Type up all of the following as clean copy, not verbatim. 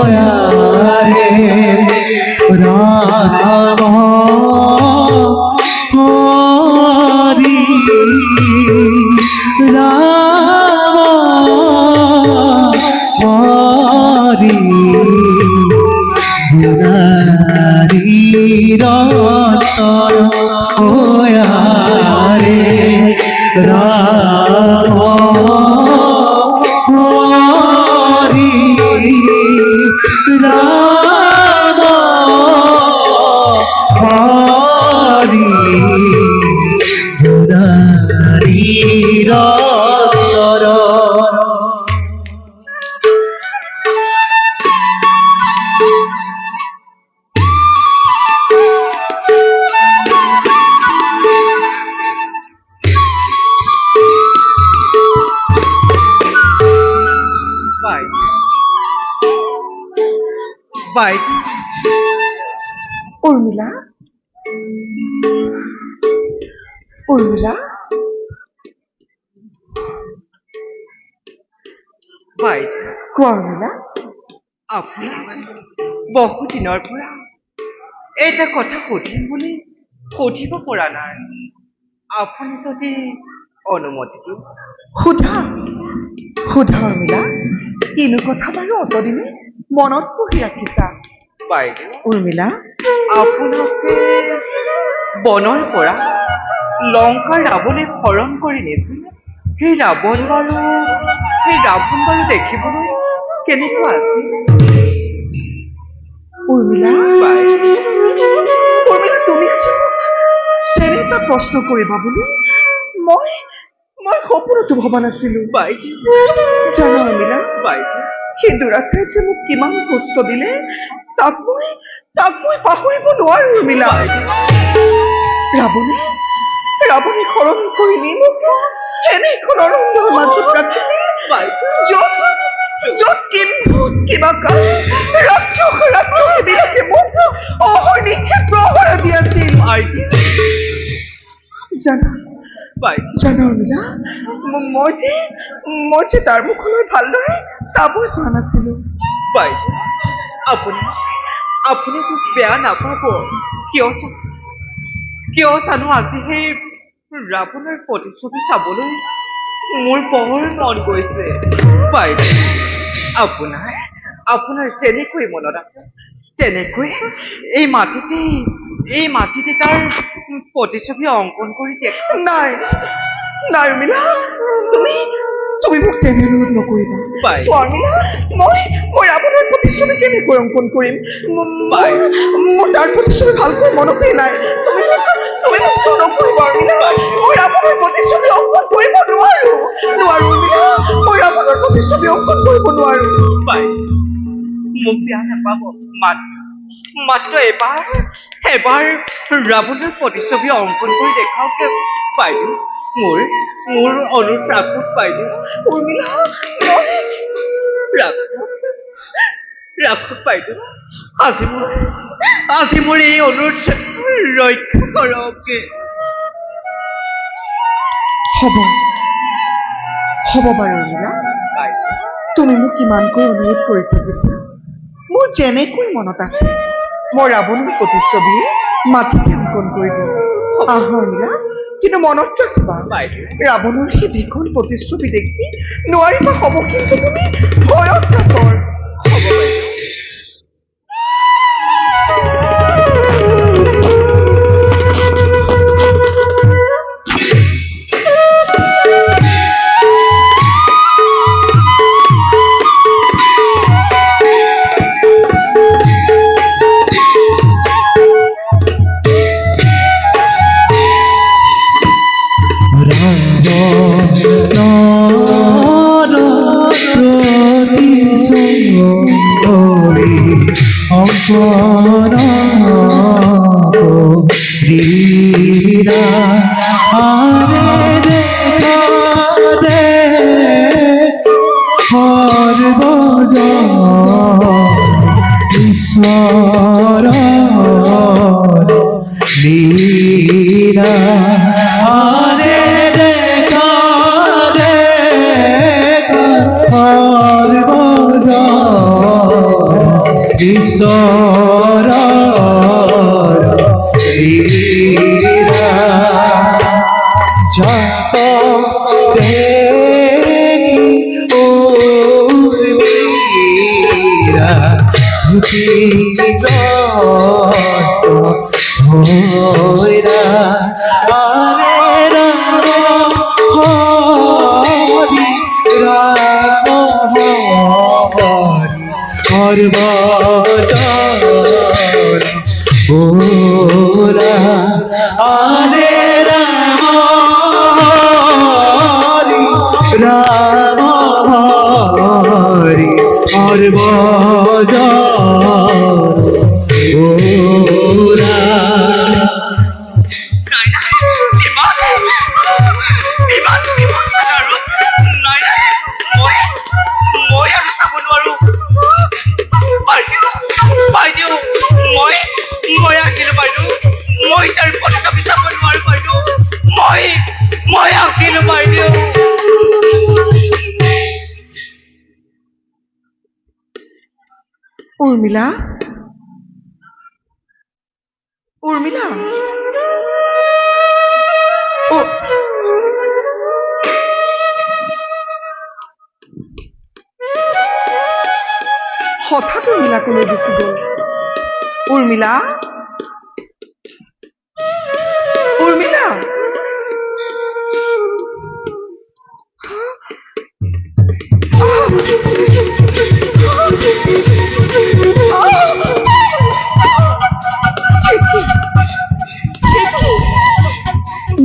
করয়ারে রাম হরি রাম হরি গুণারি রতন ওয়ারে রাম হরি রাম হরি গুণারি রতন উর্মিলা উর্মিলা কোৱা উৰ্মিলা বহুদিনৰ পৰা এটা কথা সুধিম বুলি সুধিব পৰা নাই আপুনি যদি অনুমতি দিয়ে সোধা সোধা উৰ্মিলা কিনো কথা বাৰু অতদিনে মনত পুহি ৰাখিছা বাইদেউ উৰ্মিলা আপোনাকে বনৰ পৰা লংকাৰ ৰাৱণে হৰণ কৰি নিছিলে সেই ৰাৱণ বাৰু দেখিবলৈ কেনেকুৱা আছিল উৰ্মিলা উৰ্মিলা তুমি আজি মোক তেনে এটা প্ৰশ্ন কৰিবা বুলি মই সপোনতো ভবা নাছিলো বাইদেউ জানা উৰ্মিলা বাইদেউ সেই দুৰাচাৰে যে মোক কিমান কষ্ট দিলে তাক মই পাহৰিব নোৱাৰো উৰ্মিলা ৰাৱণে হৰণ কৰি নি মোক এনেখন অৰণ্যৰ মাজত ৰাখিছিল য'ত কিবা ৰাক্ষসবিলাকে মোক অহৰ্নিশে প্ৰহৰা দি আছিল জানা উৰ্মিলা মই যে তাৰ মুখলৈ ভালদৰে চাবই পৰা নাছিলো বাইদেউ আপুনি মোক বেয়া নাপাব কিয় জানো আজি সেই ৰাৱণৰ প্ৰতিচ্ছবি চাবলৈ মোৰ বৰ মন গৈছে বাইদেউ আপোনাৰ যেনেকৈ মনত আছে তেনেকৈ এই মাটিতে তাৰ প্ৰতিচ্ছবি অংকন কৰি দেখা নাই উৰ্মিলা তুমি মোক তেনে অনুৰোধ নকৰিবা স্বামীলা মই ৰাৱণৰ প্ৰতিচ্ছবি কেনেকৈ অংকন কৰিম মোৰ তাৰ প্ৰতিচ্ছবি ভালকৈ মনতেই নাই তুমি মোক জোৰ নকৰিবা উৰ্মিলা মই ৰাৱণৰ প্ৰতিচ্ছবি অংকন কৰিব নোৱাৰো উৰ্মিলা মই ৰাৱণৰ প্ৰতিচ্ছবি অংকন কৰিব নোৱাৰো মোক বেয়া নাপাব মাত্ৰ এবাৰ ৰাৱণৰ প্ৰতিচ্ছবি অংকন কৰি দেখাওক বাইদেউ মোৰ অনুৰোধ ৰাখক বাইদেউ উৰ্মিলা ৰাখক বাইদেউ আজি মোৰ এই অনুৰোধ ৰক্ষা কৰক হ'ব বাৰু উৰ্মিলা তুমি মোক ইমানকৈ অনুৰোধ কৰিছা যেতিয়া মোৰ যেনেকৈ মনত আছে মই ৰাৱণৰ প্ৰতিচ্ছবি মাটিতে অংকন কৰিব উৰ্মিলা কিন্তু মনত ৰাখিবা ৰাৱণৰ সেই ভীষণ প্ৰতিচ্ছবি দেখি নোৱাৰিবা হ'ব কিন্তু তুমি ভয়ত কাতৰ লীলা বজন ওরা আরে রাম হরি রাম হরি আর বজন ওরা উর্মিলা, উর্মিলা, ও হঠাৎ উৰ্মিলা কলৈ গুচি গ'ল? উৰ্মিলা, উৰ্মিলা,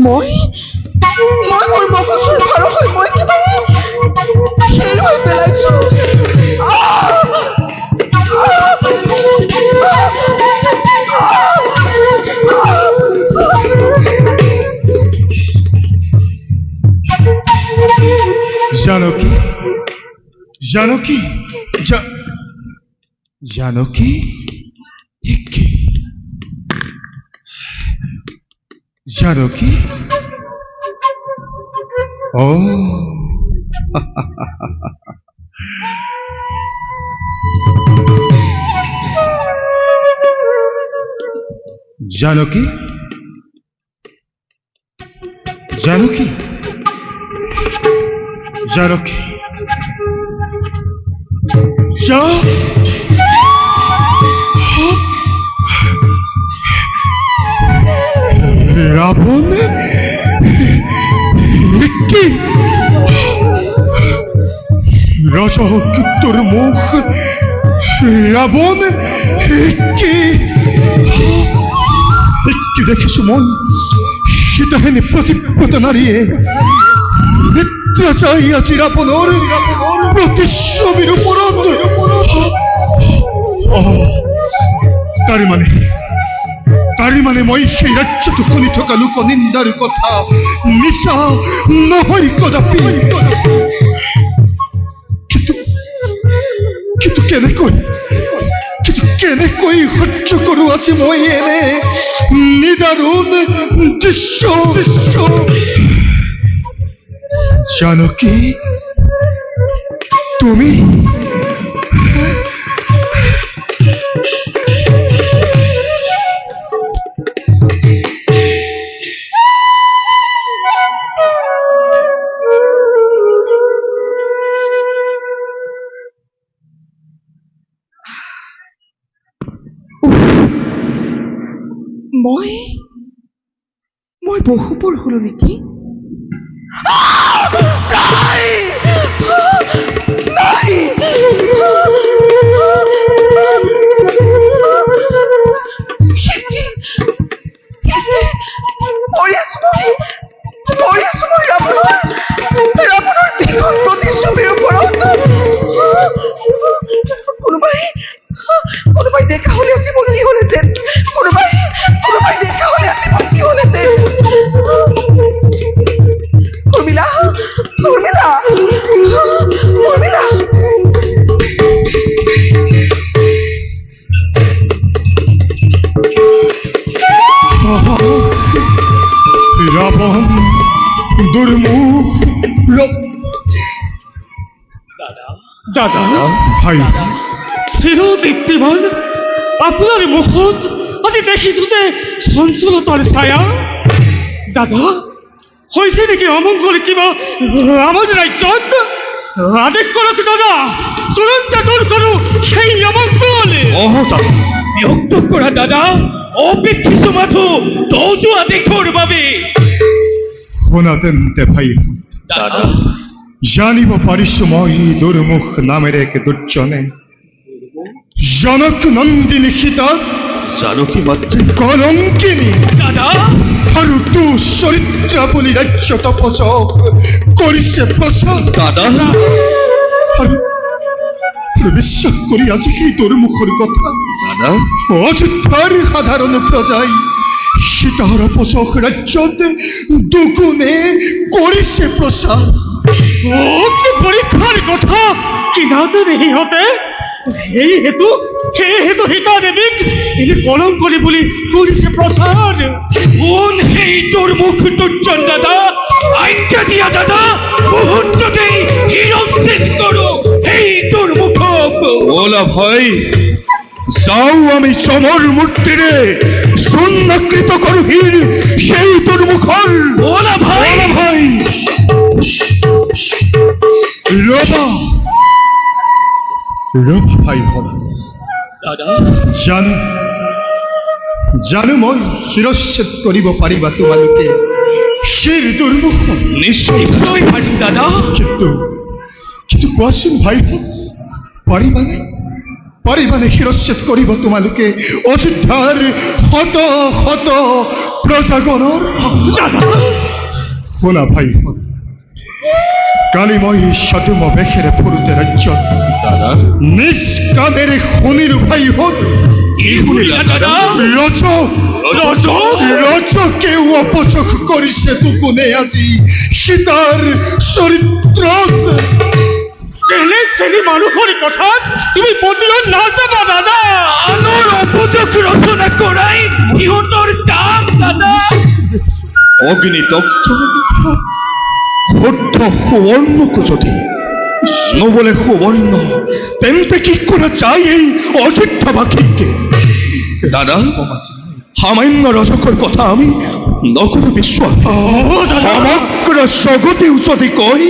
মই মোৰ মগজুৰ ভাৰ হৈ মই একেবাৰে খেল হৈ পেলাইছো। জানকী, জানকী, জানকী, কি জানকী? ও জানকী, জানকী, জানকী, রাবণ কি রাজা তোর মুখ রাবণ কি দেখেছ মই সীতাহেনে প্রতিপ্রত নারীয়ে নিদ্রা চাইয়াছি রাবণর প্রতিচ্ছবির উপরত। তারি মানে মই সেই রাজ্যত শুনি থকা লোক নিন্দাৰ কথা মিছা নহয় কদাপি। কিন্তু কেনেকৈ সহ্য কৰো আজি মই এনে নিদাৰুণ দৃশ্য। জানকী, তুমি মই বহুবোৰ হলো নেকি? নাই, ৰাৱণৰ দীঘল প্ৰতিচ্ছবিৰ ওপৰত কোনোবাই দেখা হলে আজি মোৰ কি হলহেঁতেন? কোনোবাই দেখা হলে আজি মোৰ কি হলহেঁতেন? উৰ্মিলা, উৰ্মিলা, উৰ্মিলা, রাবণ দুর্মুখ। দাদা, ভাই চিৰদীপ্তিমান আপোনাৰ মুখত আজি দেখিছো যে চঞ্চলতাৰ ছায়া। দাদা, হৈছে নেকি অমংগল কিবা আমাৰ ৰাজ্যত? আদেশ কৰক দাদা, তুৰন্ত দূৰ কৰো সেই অমংগল। ব্যক্ত কৰা দাদা, অপেক্ষিছো মাথো দৌজো আদেশৰ বাবে। শুনা তেন্তে ভাই, দাদা, জানিব পাৰিছো মই দুৰ্মুখ নামেৰে এক দুৰ্জনে জনক নন্দিনী সীতা জানকী মাতৃ কলঙ্কিনী দাদা আৰু দুচৰিত্ৰা বুলি ৰাজ্য তপস্যক কৰিছে প্ৰচাৰ। দাদা আৰু বিশ্বাস কৰি আজি সেই তোৰ মুখৰ কথা দাদা অযোধ্যাৰ সাধাৰণ প্ৰজাই সীতাৰ অপচক ৰাজ্যত দুগুণে কৰিছে প্ৰচাৰ। ও কি পরীক্ষার কথা কি না জানে ইহঁতে সেই হেতু সীতা দেৱীক এনে কলংকৰি বুলি কৰিছে প্ৰচাৰ। কোন সেই তোৰ মুখ দুৰ্জন দাদা আজ্ঞা দিয়া দাদা মুহূৰ্ততেই শিৰচ্ছেদ কৰো সেই তোৰ মুখক। ওলা ভাই যাও আমি চমৰ মূৰ্তিৰে শূন্যকৃত কৰো হীৰ সেই তোর মুখৰ। ওলা ভাই ভাই ৰবা ৰবা ভাই ভৰা দাদা জানো মই শিৰচ্ছেদ কৰিব পাৰিবা তোমালোকে সেই দুৰ্মুখ নিশ্চয় পাৰিম দাদা। কিন্তু কোৱাচোন ভাই পাৰিবানে শিৰচ্ছেদ কৰিব তোমালোকে অযোধ্যাৰ শত শত প্ৰজাগণৰ? শুনা ভাই কালি মই সদুম বেশেৰে ফুৰোতে ৰাজ্যত দাদা নিজ কাণেৰে শুনিলো ভাই কি শুনিলা দাদা? ৰজকেও অপচক কৰিছে দুগুণে আজি সীতাৰ চৰিত্ৰত। তেনে শ্ৰেণী মানুহৰ কথাত তুমি পতিয়ন নাযাবা দাদা। আনৰ অপযোগ ৰচনা কৰাই সিহঁতৰ কাম দাদা। অগ্নিদগ্ধ শুদ্ধ সুবৰ্ণকো যদি নবলে সুবৰ্ণ তেন্তে কি কৰা যায় এই অযোধ্যাবাসীকে? দাদা সামান্য ৰজকৰ কথা আমি নকৰো বিশ্বাস। সমগ্ৰ জগতেও যদি কয়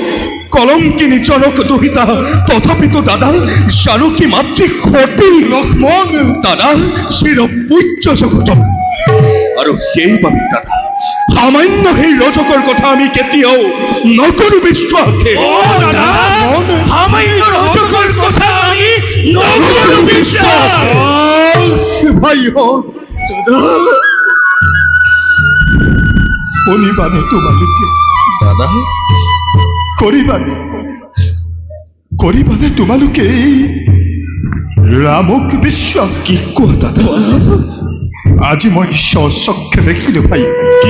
কলঙ্কিনী জনক দুহিতা তথাপিতো দাদা জানকী মাতৃ সতী লক্ষ্মণ দাদা চিৰ পূজ্য জগত। আৰু সেইবাবে দাদা সামান্য সেই ৰজকৰ কথা আমি কেতিয়াও নকৰো বিশ্বাস। সামান্য ৰজকৰ কথা আমি নকৰো বিশ্বাস। ভাই শুনিবানে তোমালোকে? দাদা কৰিবানে তোমালোকে এই ৰামক বিশ্বাস? কি কোৱা দাদা? আজি মই স্বচক্ষে দেখিলো ভাই। কি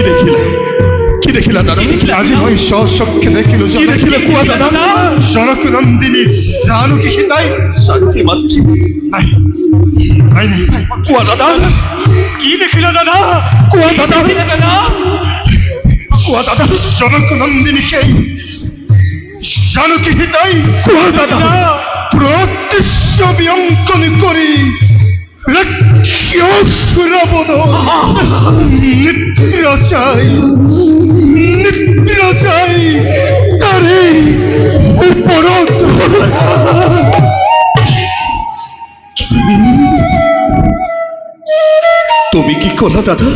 দেখিলা দাদা? আজি মই স্বচক্ষে দেখিলো। কি দেখিলে কোৱা দাদা? জনক নন্দিনী জানকী সীতাই জানকী মাতৃ নাই কোৱা দাদা? কি দেখিলা দাদা? কোৱা দাদা? দাদা কোৱা দাদা? জনক নন্দিনী সেই জানকী সীতাই কোৱা দাদা? প্ৰতিচ্ছবি অংকন কৰি রাবণ নিদ্রা চাই তারে উপরত। তুমি কি কলা দাদা?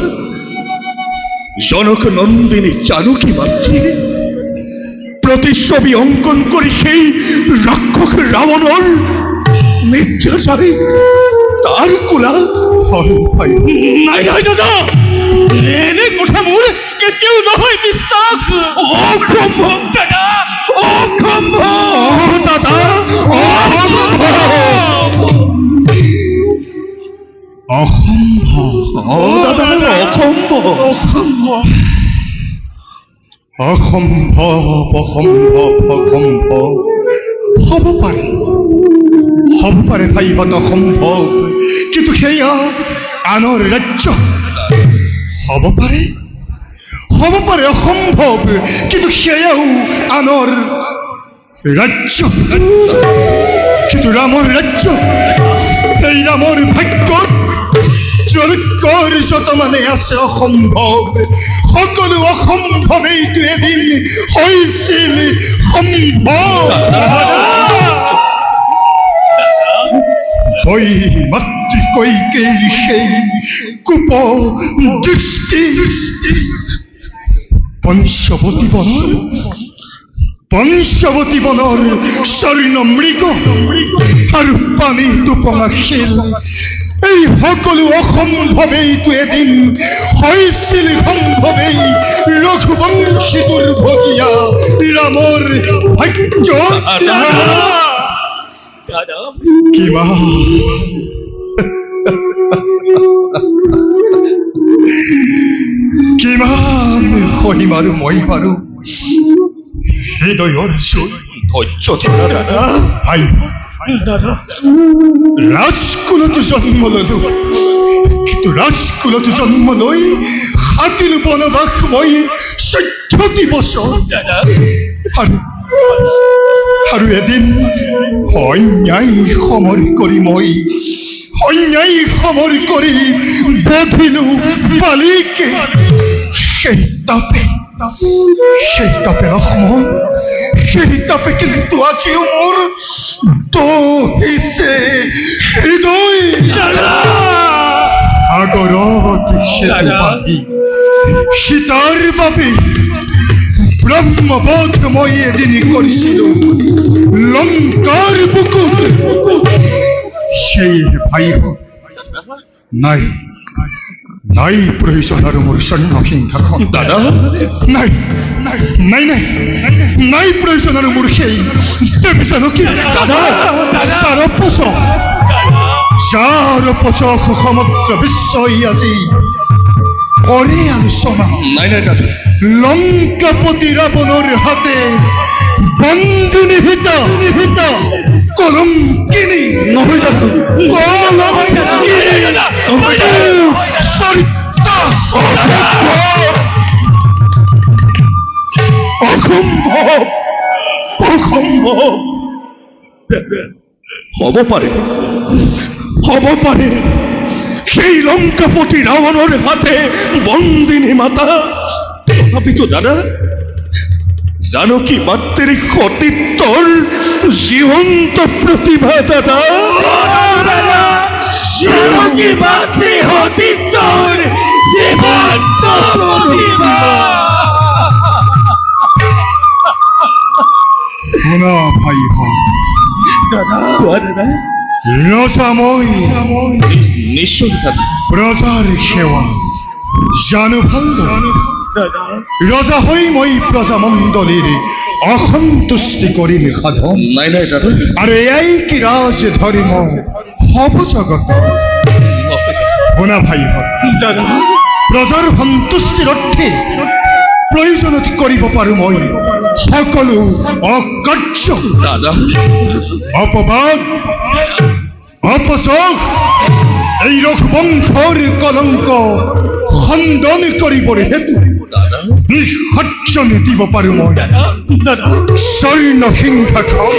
জনক নন্দিনী জানকী মাতৃ প্রতিচ্ছবি অঙ্কন করে সেই রাক্ষস রাবণর নিদ্রা চাই তাৰ কোলাত? নাই দাদা এনে কথা মোৰ কেতিয়াও নহয় বিশ্বাস। অসম্ভৱ দাদা অসম্ভৱ দাদা অসম্ভৱ হ'ব পাৰে ভাইহঁত অসম্ভৱ। কিন্তু সেয়া আনৰ ৰাজ্য হ'ব পাৰে অসম্ভৱ। কিন্তু সেয়াও আনৰ ৰাজ্য। কিন্তু ৰামৰ ৰাজ্য এই ৰামৰ ভাগ্যত জনকৰ যত মানে আছে অসম্ভৱ সকলো অসম্ভৱ এইটো এদিন হৈছিল সম্ভৱ। ওই মাতৃ কৈকেয়ী সেই কুপ দৃষ্টি পঞ্চবতী বনৰ পঞ্চবতী বনৰ স্বৰ্ণ মৃগ আৰু পানী টোপঙা শিল, এই সকলো অসম্ভৱেইটো এদিন হৈছিল সম্ভৱেই ৰঘুবংশী দুৰ্ভগীয়া ৰামৰ ভাগ্য। কিমান সহিম আৰু মই বাৰু হৃদয়ৰ ধৈৰ্য ধৰা দাদা। ভাই ৰাজকুলতো জন্ম ললো, কিন্তু ৰাজকুলতো জন্ম লৈ হাতীৰ বনবাস মই 14 বছৰ। আৰু এদিন অন্যায় সমৰ কৰি মই অন্যায় সমৰ কৰি বধিলো বালিকে। সেই তাপে অসমৰ, সেই তাপে কিন্তু আজিও মোৰ দহিছে হৃদয়। সাগৰত সেতু বান্ধি সীতাৰ বাবে ব্ৰহ্মবোধ মই এদিন কৰিছিলো লংকাৰ বুকুত। সেই ভাই নাই নাই প্ৰয়োজন আৰু মোৰ স্বৰ্ণ সিংহাসন দাদা। নাই নাই নাই নাই প্ৰয়োজন আৰু মোৰ সেই দেৱী জানকী দাদা। যাৰ পচক সমগ্ৰ বিশ্বই আজি কৰে আলোচনা। নাই নাই দাদা, লংকাপতি ৰাৱণৰ হাতে বন্দী হিতা কলঙ্কিনী নহয় দাদা, অসম্ভৱ অসম্ভৱ। হ'ব পাৰে সেই লংকাপতি ৰাৱণৰ হাতে বন্দিনী মাতা। তথাপিতো দাদা, জানকী মাতৃৰ সতীত্বৰ জীবন্ত প্ৰতিভা দাদা। জানকী মাতৃ সতীত্বৰ জীবন্ত প্ৰতিভা। শুনা ভাই ৰজা মই নিশ্চয় দাদা। প্ৰজাৰ সেৱা জানো ভালদৰে। ৰজা হৈ মই প্ৰজামণ্ডলীৰ অসন্তুষ্টি কৰিম সাধন। নাই নাই দাদা, আৰু এয়াই কি ৰাজ ধৰ্ম হব জগত। শুনা ভাই দাদা, প্ৰজাৰ সন্তুষ্টিৰ অৰ্থে প্ৰয়োজনত কৰিব পাৰো মই সকলো অকাৰ্য। দাদা অপবাদ অপচক এই ৰঘুবংশৰ কলংক খণ্ডন কৰিবৰ হেতু নিঃসৰ্জন দিব পাৰো মই স্বৰ্ণ সিংহাসন।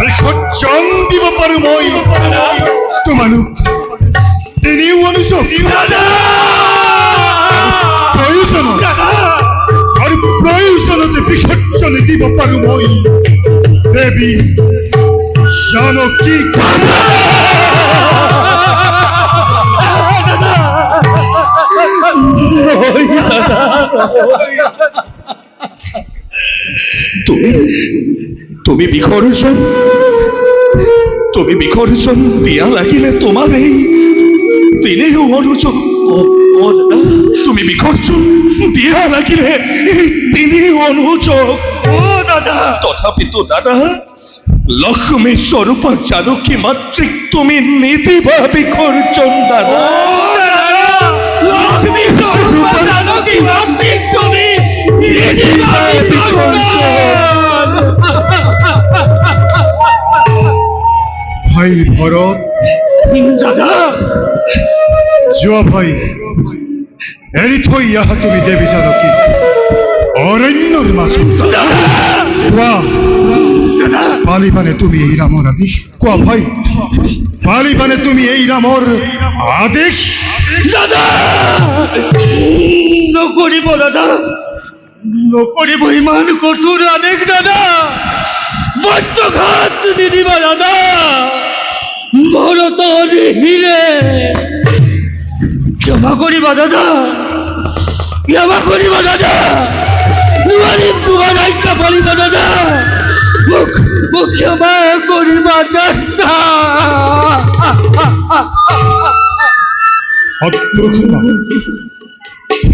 বিসৰ্জন দিব পাৰো মই তোমালোক তিনিও অনুযোগ। প্ৰয়োজনতে বিসৰ্জন দিব পাৰো মই দেৱী জানকী। তুমি বিসৰ্জন দিয়া লাগিলে তোমাৰ এই তিনিও অনুযোগ। তুমি বিসৰ্জন দিয়া লাগিলে এই তিনিও অনুযোগ। তথাপিতো দাদা, লক্ষ্মী স্বৰূপা জানকী মাতৃক তুমি নিদিবা বিসৰ্জন দাদা। লক্ষ্মী স্বৰূপা জানকী মাতৃক তুমি নিদিবা বিসৰ্জন। ভাই ভৰত দাদা, যোৱা ভাই এৰি থৈ আহা তুমি দেৱী জানকী অৰণ্যৰ মাজত। কোৱা পালিবানে তুমি এই ৰামৰ আদেশ? কোৱা ভাই পালিবানে তুমি এই ৰামৰ আদেশ? দাদা নকৰিব, দাদা নকৰিব ইমান কঠোৰ আদেশ। দাদা বজ্ৰঘাত নিদিবা দাদা, ভৰত হিৰে ক্ষমা কৰিবা দাদা, ক্ষমা কৰিবা দাদা। নোৱাৰিম তোমাৰ আজ্ঞা পালিব দাদা মোক ক্ষমা কৰিবা দাদা শত্ৰুঘ্ন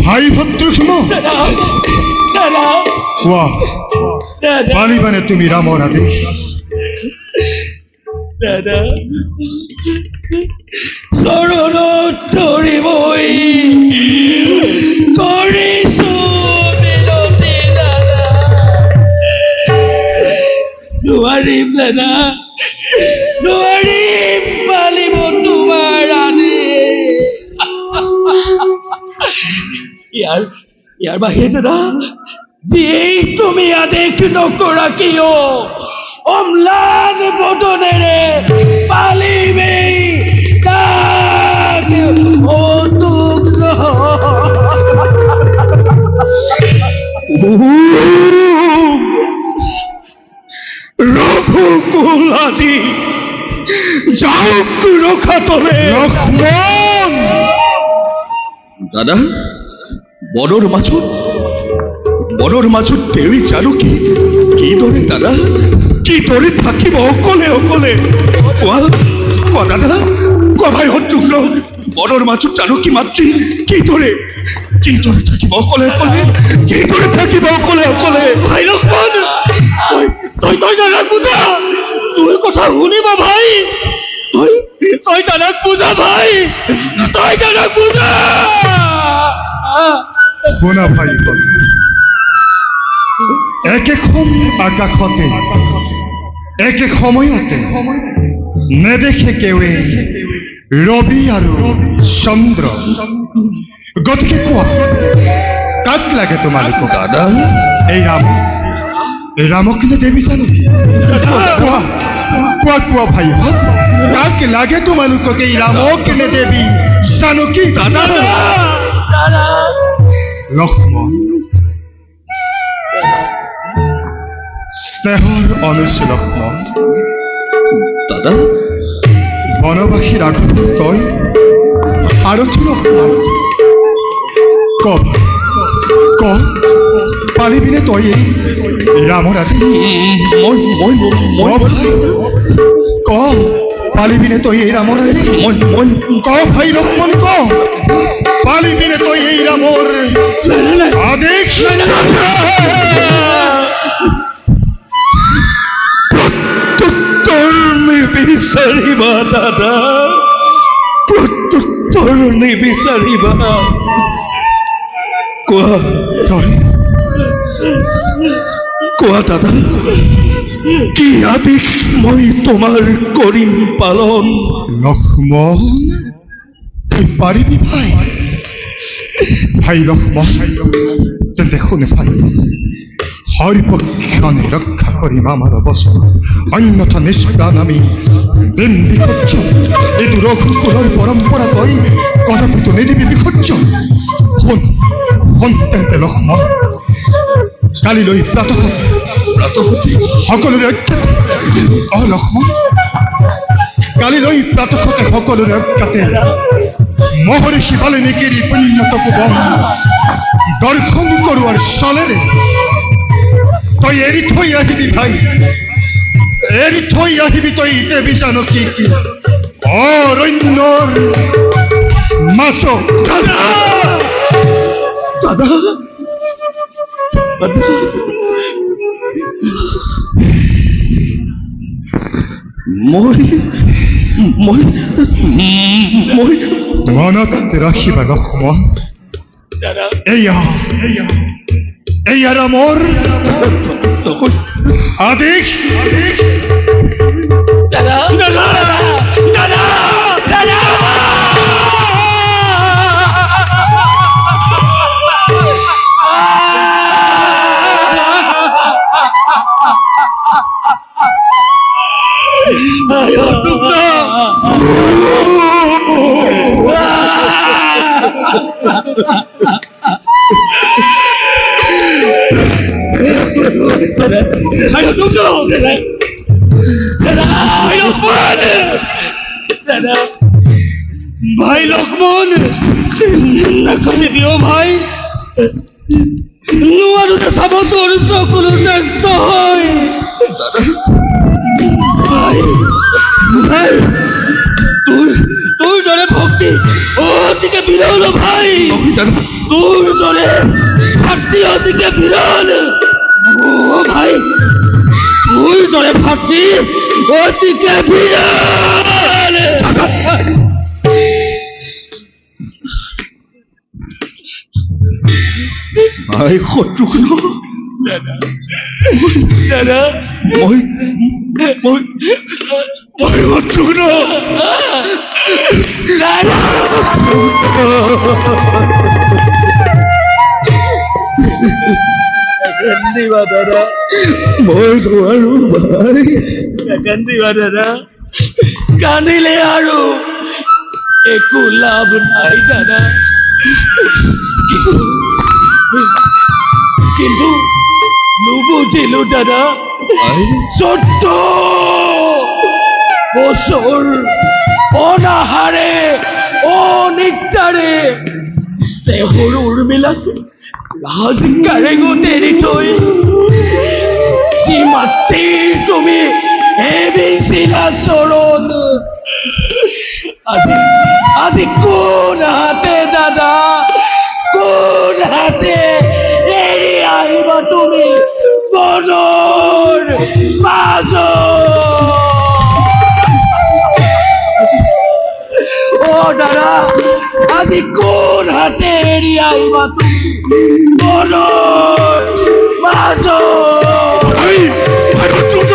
ভাই শত্ৰুঘ্ন কোৱা পালিবানে তুমি ৰামৰ আদেশ দাদা চৰণত ধৰিবই কৰিছো বিনতি দাদা নোৱাৰিম দাদা নোৱাৰিম পালিব তোমাৰ আদেশ ইয়াৰ বাহিৰে দাদা যিয়েই তুমি আদেশ নকৰা কিয় অম্লান বদনেৰে পালিবেই তাক অনুগ্ৰহ ৰঘুকুল আজি যাওক ৰখাতলে লক্ষ্মণ দাদা বনৰ মাজত দেৱী জানকী কিদৰে দাদা কিদৰে থাকিব অকলে অকলে কোৱা দাদা কোৱা ভাই শত্ৰুঘ্ন বনৰ মাজত জানকী মাতৃ কিদৰে থাকিব অকলে অকলে কিদৰে থাকিব অকলে অকলে ভাই লক্ষ্মণ তই দাদাক বুজা তোৰ কথা শুনিব ভাই তই দাদাক বুজা ভাই তই দাদাক বুজা শুনা ভাই একেখন আকাশতে একে সময়তে নেদেখে কেৱে ৰবি আৰু চন্দ্ৰ গতিকে কোৱা কাক লাগে তোমালোকক দাদা এই ৰামক নে দেৱী জানকী কোৱা ভাই কাক লাগে তোমালোকক এই ৰামক নে দেৱী জানকী দাদা লক্ষ্মণ স্নেহৰ অনুজ লক্ষ্মণ দাদা বনবাসী ৰাঘৱ তই সাৰথি লক্ষ্মণ ক পালিবিনে তই এই ৰামৰ আদেশ ক পালিবিনে তই এই ৰামৰ আদেশ ক ভাই লক্ষ্মণ ক পালিবিনে তই এই ৰামৰ আদেশ প্ৰত্যুত্তৰ নিবিচাৰিবা দাদা প্ৰত্যুত্তৰ নিবিচাৰিবা কোৱা দাদা কি আদেশ মই তোমাৰ কৰিম পালন লক্ষ্মণ তুই পাৰিবি ভাই লক্ষ্মণ তেন্তে শুনে ভাই হৰিপক্ষণে ৰক্ষা কৰিম আমাৰ অৱস্থা অন্যথা নিষ্প্ৰাণ আমি দিন বিসৰ্জন এইটো ৰঘুকুলৰ পৰম্পৰা তই কদাপিতো নিদিবি বিসৰ্জন শুন তেন্তে লক্ষ্মণ কালিলৈ প্ৰাতঃতে সকলোৰে অজ্ঞাতে লক্ষ্মণ কালিলৈ প্ৰাতঃতে সকলোৰে অজ্ঞাতে মহৰ্ষি বাল্মীকিৰ পুণ্য তপোবন দৰ্শন কৰোৱাৰ চলেৰে তই এৰি থৈ আহিবি ভাই এৰি থৈ আহিবি তই দেৱী জানকীক অৰণ্যৰ মাজত দাদা মই মনত ৰাখিবা লক্ষ্মণ এয়া ৰামৰ আদেশ দাদা ভাই লক্ষ্মণ নাকাটিবি ভাই নোৱাৰোতে চাব তোৰ চকুলো নষ্ট হয় ভাই ভাই তোৰ দৰে ভক্তি অতিকে বিৰল ভাই নহয় দাদা তোৰ দৰে ভক্তি অতিকে বিৰল ও ভাই তোৰ দৰে ভক্তি অতিকে বিৰল আই শত্ৰুঘ্ন দাদা মই মই মই শত্ৰুঘ্ন দাদা কান্দিবা দাদা মই নোৱাৰো ভাই কান্দিবা দাদা কান্দিলে আৰু একো লাভ নাই দাদা কিন্তু নুবুজিলো দাদা আই 14 বছর অনাহারে অনিদ্ৰাৰে স্নেহৰ উৰ্মিলাক ৰাজ কাৰেঙত এৰি থৈ যি মাতৃৰ তুমি এবিছিলা চৰণ আজি কোন হাতে দাদা কোন হাতে এৰি আহিবা তুমি বনৰ মাজত অ দাদা আজি কোন হাতে এৰি আহিবা তুমি বনৰ মাজত ভাই ভাই শত্ৰুঘ্ন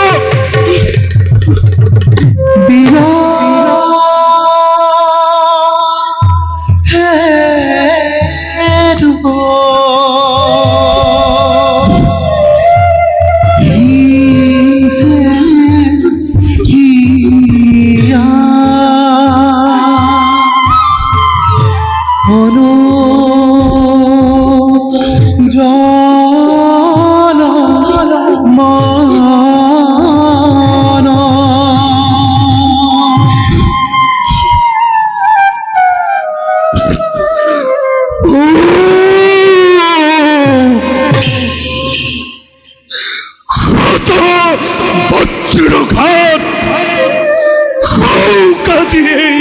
বজ্রঘাত কাজী এই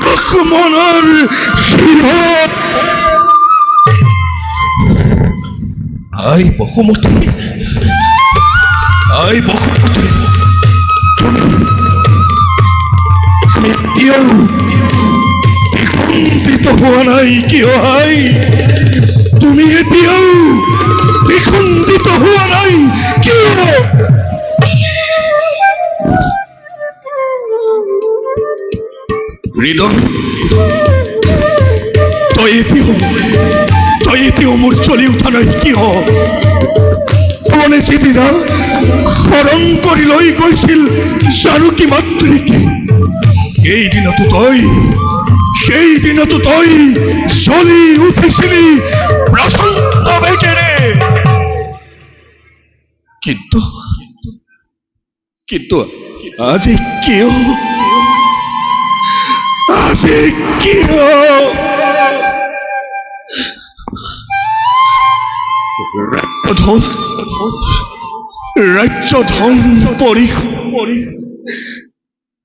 লক্ষ্মণৰ শিৰত আই বসুমতী তুমি এতিয়াও বিখণ্ডিত হোৱা নাই কিয় আই তুমি এতিয়াও বিখণ্ডিত হোৱা নাই কিয় হৃদয় তই এতিয়াও মোৰ চলি উঠা নাই কিয় মনে যিদিনা হৰণ কৰি লৈ গৈছিল জানকী মাতৃক সেইদিনতো তই চলি উঠিছিলি প্ৰচণ্ড বেগেৰে কিন্তু আজি কিয় ৰাজ্যধন পৰি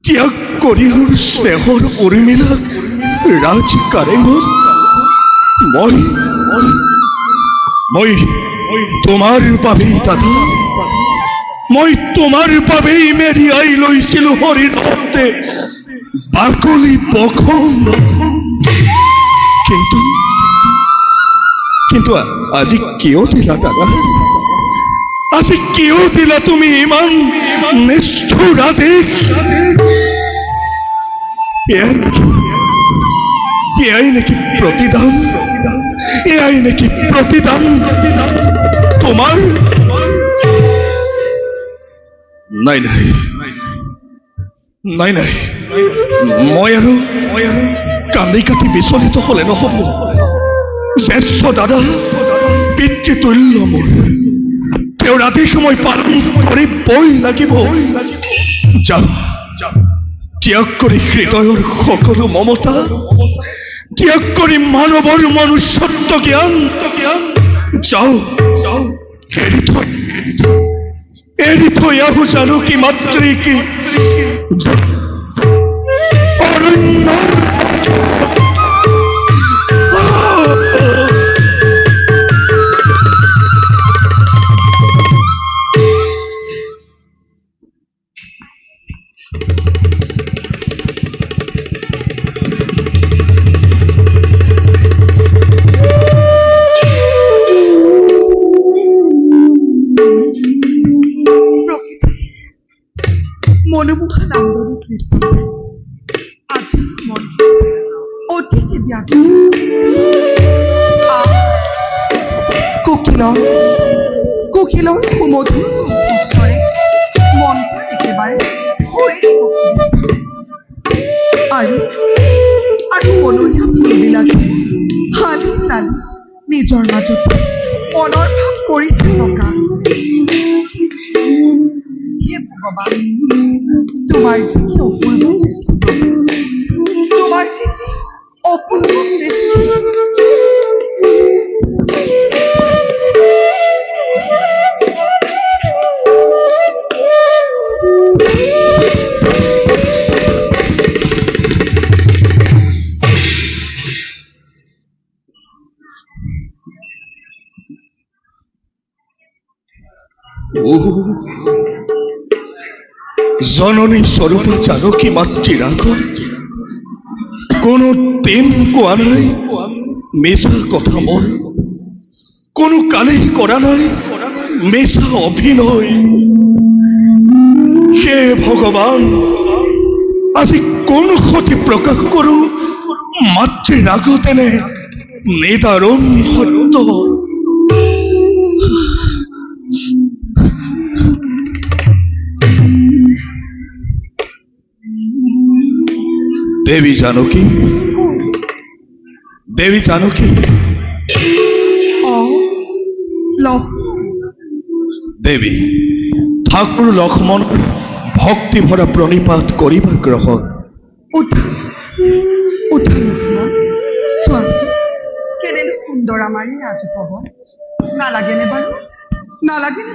ত্যাগ কৰি মোৰ স্নেহৰ উৰ্মিলাক ৰাজ কাৰেঙত মই তোমাৰ বাবেই দাদা মই তোমাৰ বাবেই মেৰিয়াই লৈছিলো হৰিণতে বাকলি বখন কিন্তু আজি কিয় দিলা দাদা আজি কিয় দিলা তুমি ইমান নিষ্ঠুৰ আদেশ এয়াই নেকি প্ৰতিদান তোমাৰ নাই মই আৰু কান্দি কাটি বিচলিত হলে নহব জ্যেষ্ঠ দাদা পিতৃতুল্য মোৰ তেওঁৰ আদেশ মই পালন কৰিবই লাগিব যাওঁ ত্যাগ কৰি হৃদয়ৰ সকলো মমতা ত্যাগ কৰি মানৱৰ মনুষ্যত্ব জ্ঞান যাও এৰি থৈ আহো জানকী মাতৃকি অৰণ্য মনোমোহা নান্দনিক দৃশ্য চাই আজি মন অতিকে ব্যাকুল। কোকিলৰ সুমধুৰ কণ্ঠস্বৰে মনটো একেবাৰে ভৰি দিব খুজিছে। আৰু বনৰীয়া ফুলবিলাকে হালি জালি নিজৰ মাজত মনৰ ভাৱ কৰিছে প্ৰকাশ। হে ভগৱান, তোমাৰ যে কি অপূৰ্ব সৃষ্টি, তোমাৰ যে কি অপূৰ্ব সৃষ্টি। জননী স্বৰূপা জানকী মাতৃৰ আগত কোনো দিন কোৱা নাই মিছা কথা মোৰ, কোনো কালেই কৰা নাই মিছা অভিনয়। হে ভগৱান, আজি কোন সতি প্ৰকাশ কৰো মাতৃৰ আগত এনে নিদাৰুণ সত্য। দেৱী জানকী, দেৱী জানকী, দেৱী ঠাকুৰ লক্ষ্মণ ভক্তি ভৰা প্ৰণিপাত কৰিবা গ্ৰহণ। উঠা উঠা লক্ষ্মণ, চোৱাচোন কেনেনো সুন্দৰ আমাৰ এই ৰাজভৱন। নালাগেনে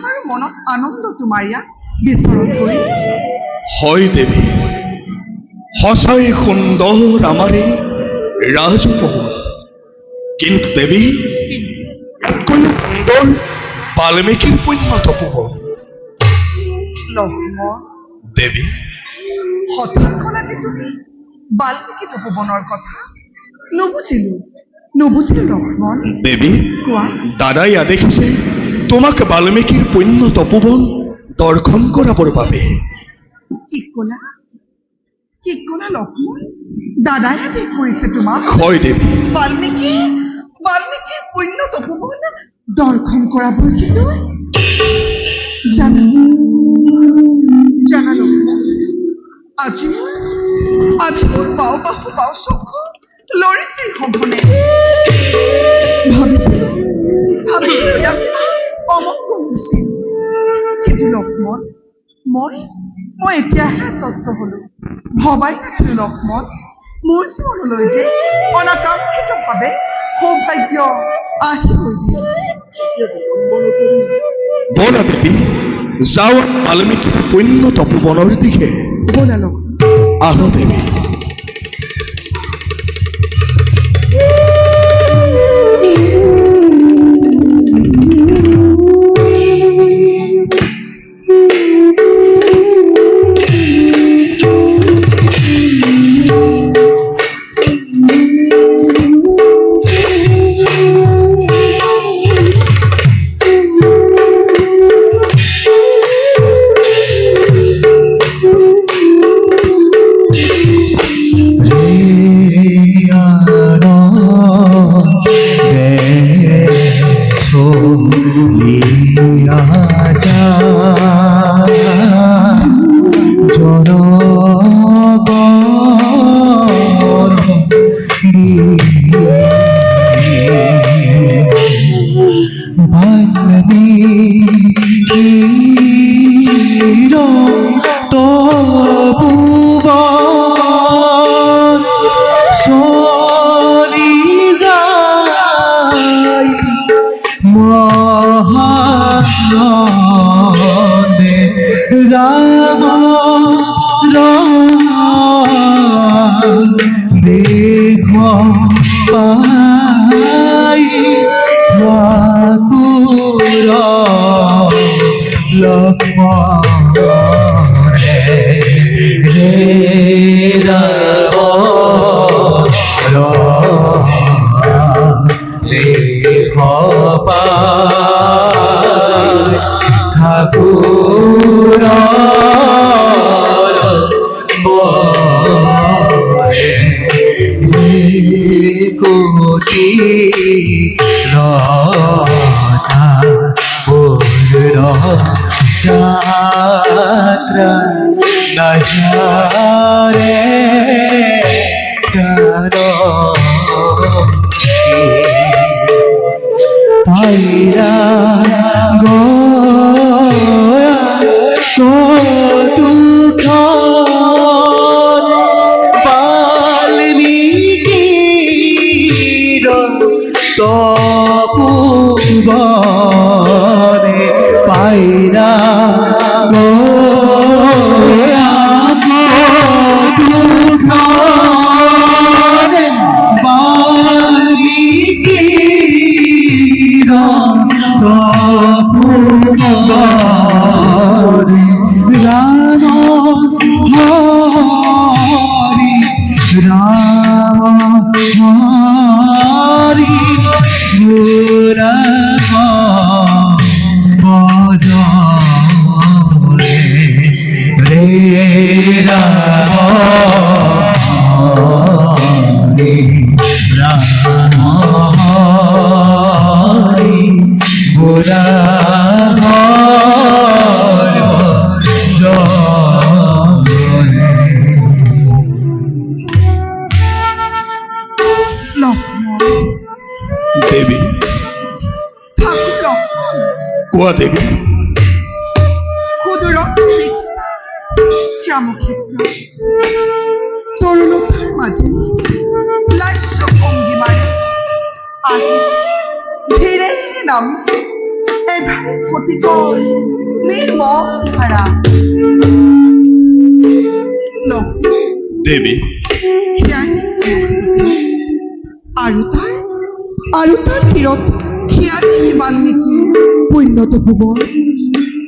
বাৰু মনত আনন্দ তোমাৰ ইয়াত বিচৰণ কৰি? হয় দেৱী, সঁচাই সুন্দৰ আমাৰ এই ৰাজভৱন, কিন্তু দেৱী ইয়াতকৈ সুন্দৰ বাল্মীকিৰ পুণ্য তপোবন। লক্ষ্মণ, দেৱী হঠাৎ ক'লা যে তুমি বাল্মীকি তপোবনৰ কথা? নুবুজিলো লক্ষ্মণ। দেৱী কোৱা। দাদাই আদেশিছে তোমাক বাল্মীকিৰ পুণ্য তপোবন দৰ্শন কৰাবৰ বাবে। কি ক'লা লক্ষ্মণ? দাদাই আদেশ কৰিছে তোমাক হয় দেৱী। বাল্মীকিৰ পুণ্য তপোবন দৰ্শন কৰাবৰ কিন্তু জানা লক্ষ্মণ, আজি মোৰ বাও চকু লৰিছিল সঘনে। ভাবিছিলো ইয়াত কিবা অমংগল হৈছিল, কিন্তু লক্ষ্মণ মই এতিয়াহে আশ্বস্ত হলো। ভবাই নাছিলো লক্ষ্মণ, মোৰ জীৱনলৈ যে অনাকাংক্ষিতভাৱে সৌভাগ্য আহিবই দিয়ে। বলা দেৱী, যাওঁ বাল্মীকিৰ পুণ্য তপোবনৰ দিশে। বলা লক্ষ্মণ। আহো দেৱী। মা রাম দেখ পাই ঠাকুর লক্ষ্মণ রে দেখ পাই ঠাকুর কোটি রাধা যাত্রা নজারে তাইরা গো দুঃখ বাল্মীকির তপুবনে পাইরা গো দুঃখ বাল্মীকির তপুবনে রাম হরি রাম হরি রাম ভজরে রে রাম হরি রাম হরি রাম লক্ষ্মণ দেবী ঠাকুর লক্ষ্মণ কোয়া দেবী ক্ষুদরক্ষে দেখি শ্যামক্ষেত্র তরুণতার মাঝে লাস্য ভঙ্গি মারে আগে ধীরে ধীরে নামে এধারে ক্ষতিকর নির্মম ধারা লক্ষ্মণ দেবী আৰু তাৰ তীৰত সেয়া নেকি বাল্মীকি পৈণ্যত ভুৱন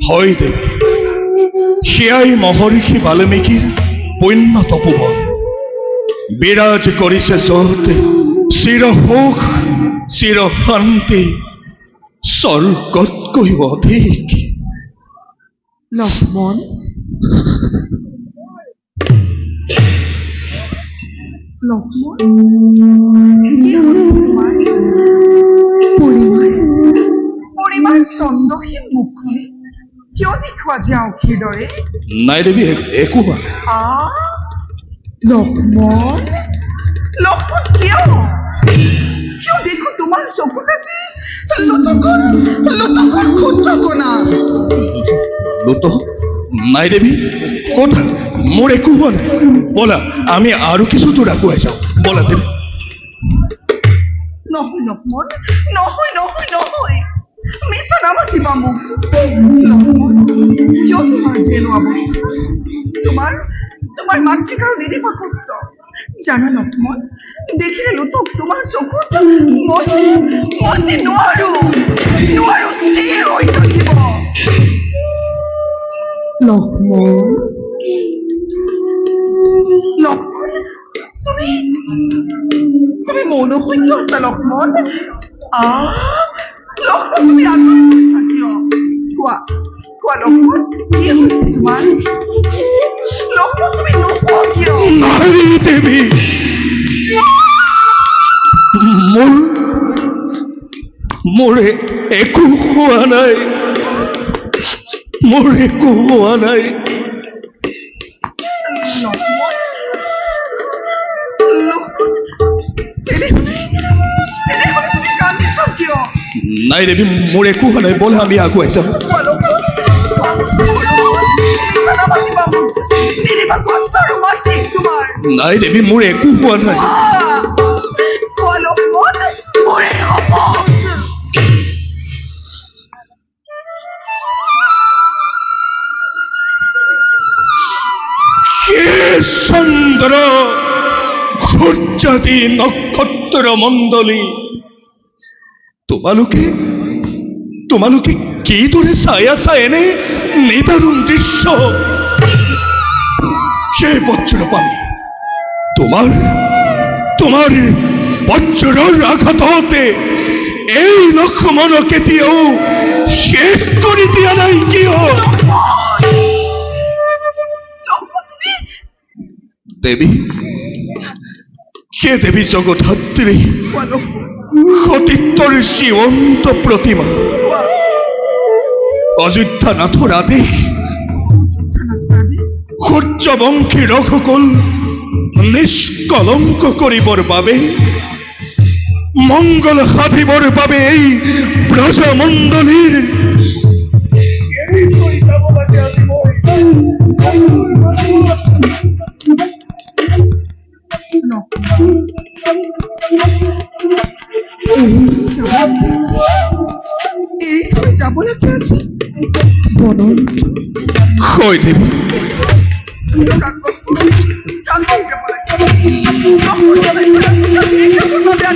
হয় দেবী সেয়াই মহৰ্ষি বাল্মীকিৰ পুণ্য তপোবন বিৰাজ কৰিছে য'ত চিৰ সুখ চিৰ শান্তি স্বৰ্গতকৈ অধিক লক্ষ্মণ লক্ষ্মণ কি হৈছে তোমাৰ পৰিমাৰ চন্দহীন মুখখনে কিয় দেখুৱা যে আউখীৰ দৰে নাই দেৱী একো হোৱা নাই। লক্ষ্মণ লক্ষ্মণ কিয় দেখো তোমাৰ চকুত আজি লুটকৰ ক্ষুদ্ৰ কণা লুট নাই দেৱী কথা মোৰ একো হোৱা নাই ব'লা আমি আৰু কিছু দূৰ আগুৱাই যাওঁ ব'লা দেৱী নহয় লক্ষ্মণ নহয় মিছা নামাতিবা মোক লক্ষ্মণ কিয় তোমাৰ যে এনে অৱস্থা তোমাৰ মাতৃকাৰ নিদিবা কষ্ট জানা লক্ষ্মণ দেখিলে লুটক তোমাৰ চকুত মই যে নোৱাৰো স্থিৰ হৈ থাকিব লক্ষ্মণ তুমি মৌন হৈ কিয় আছা লক্ষ্মণ লক্ষ্মণ তুমি আচৰণ কৰিছা কিয় কোৱা লক্ষ্মণ কি হৈছে তোমাৰ লক্ষ্মণ তুমি নোকোৱা কিয় নাই দেৱী মোৰ একো হোৱা নাই মোৰ একো হোৱা নাই লক্ষ্মণ তেনেহলে তুমি কান্দিছা কিয় নাই দেৱী মোৰ একো হোৱা নাই ব'লা আমি আগুৱাই যাওঁ কোৱা লক্ষ্মণ মিছা নামাতিবা মোক নিদিবা কষ্ট আৰু মাতৃক তোমাৰ নাই দেৱী মোৰ একো হোৱা নাই কোৱা লক্ষ্মণ মোৰে শপত নক্ষত্র সূর্যাদি নক্ষত্র মণ্ডলী তোমালোকে কিদৰে চাই আছা এনে নিদাৰুণ দৃশ্য? সেই বজ্ৰপাণি তোমাৰ বজ্ৰৰ আঘাততে এই লক্ষ্মণক কেতিয়াও শেষ কৰি দিয়া নাই কিয়? দেৱী, সেই দেৱী জগধাত্ৰী সতীত্বৰ জীৱন্ত প্ৰতিমা, অযোধ্যানাথৰ আদেশ সূৰ্যবংশী ৰঘুকুল নিষ্কলংক কৰিবৰ বাবে, মংগল সাধিবৰ বাবে এই ব্ৰজমণ্ডলীৰ যাব লাগে আছে বনৰ হয় দেৱী। যাব লাগে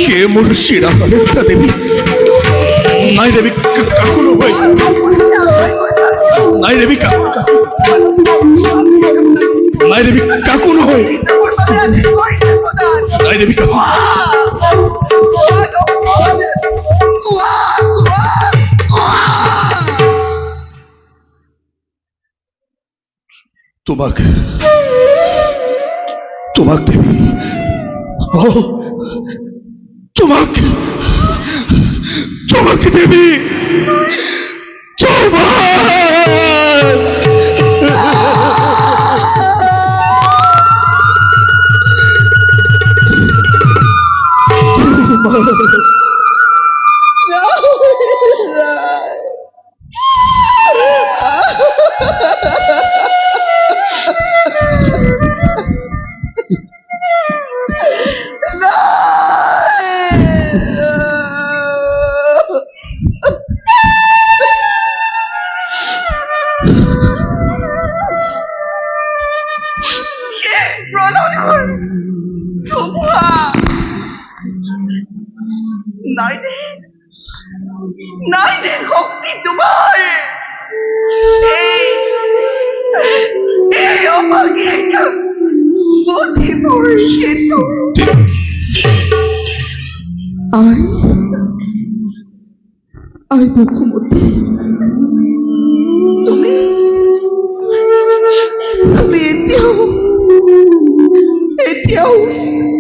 সে মোৰ চিৰাহলেখা দেৱী। নাই দেৱী, কাকো নহয়। নাই দেৱী, নাই দেৱী, কাকো নহয়। নাই দেৱী, কাকো তোমাক দেৱী, তোমাক দেৱী, নাই রে শক্তি তোমার এই অভাগে বুদ্ধি পরিচিত আই মুখ্যমন্ত্রী, তুমি এতিয়াও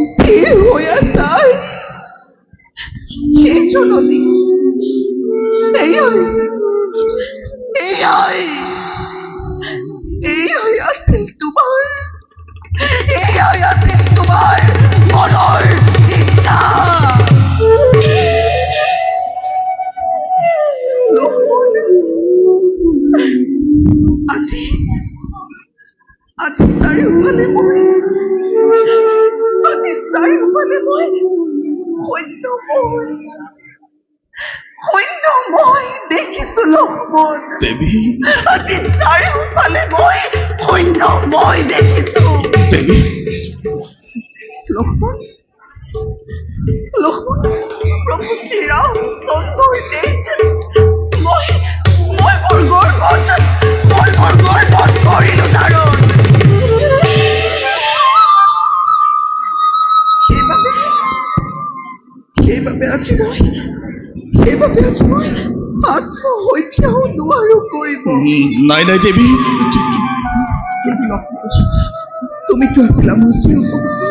স্থির হয়ে আছাই সেই জননী আছিল তোমার মনৰ ইচ্ছা। আজি চাৰিওফালে মই সৈন্যময় দেখিছো লক্ষ্মণ। দেৱী, আজি চাৰিওফালে মই সৈন্যময় দেখিছো। দেৱী, লক্ষ্মণ, প্ৰভু শ্ৰীৰামচন্দ্ৰৰ তেজ মই মোৰ গৰ্ভত কৰিলো ধাৰণ। সেইবাবে আজি মই আত্মহত্যাও নোৱাৰো কৰিব। নাই দেৱী, কিন্তু লক্ষ্মণ, তুমিতো আছিলা মোৰ চিৰসখী।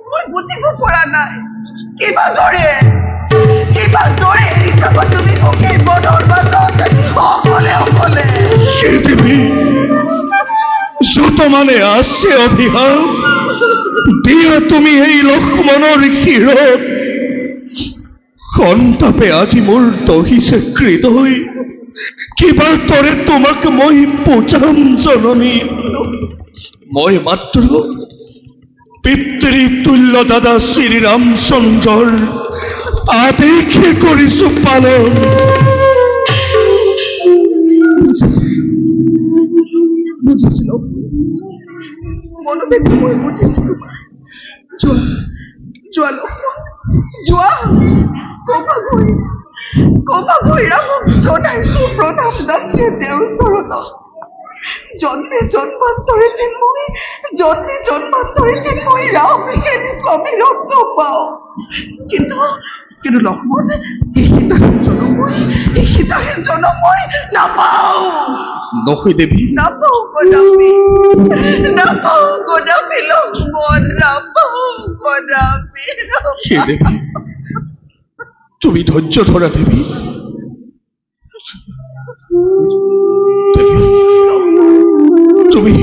মই বুজিব পৰা নাই কিবাদৰে এৰি যাবা তুমি মোক এই বনৰ মাজত অকলে। সেই দেৱী, যত মানে আছে অভিশাপ দিয়া তুমি এই লক্ষ্মণৰ শিৰত। সন্তাপে আজি মোৰ দহিছে হৃদয়, কিবা তৰে তোমাক মই পূজাম জননী। মই মাত্ৰ পিতৃতুল্য দাদা শ্ৰীৰামচন্দ্ৰৰ আদেশে কৰিছো পালন। মনোবেদনা মই বুজিছো তোমাৰ যোৱা যোৱা লক্ষ্মণ যোৱা কবা গৈ ৰামক জনাইছো প্ৰণাম দাসে তেওঁৰ চৰণত জন্মে জন্মান্তৰে যেন মই ৰাম হেৰি স্বামী ৰত্ন পাওঁ কিন্তু লক্ষ্মণ এই সীতাহীন জনম মই নাপাওঁ নহয় দেৱী নাপাওঁ কদাপি লক্ষ্মণ নাপাওঁ কদাপি হে দেৱী তুমি ধৈৰ্য ধৰা দেৱী দেৱী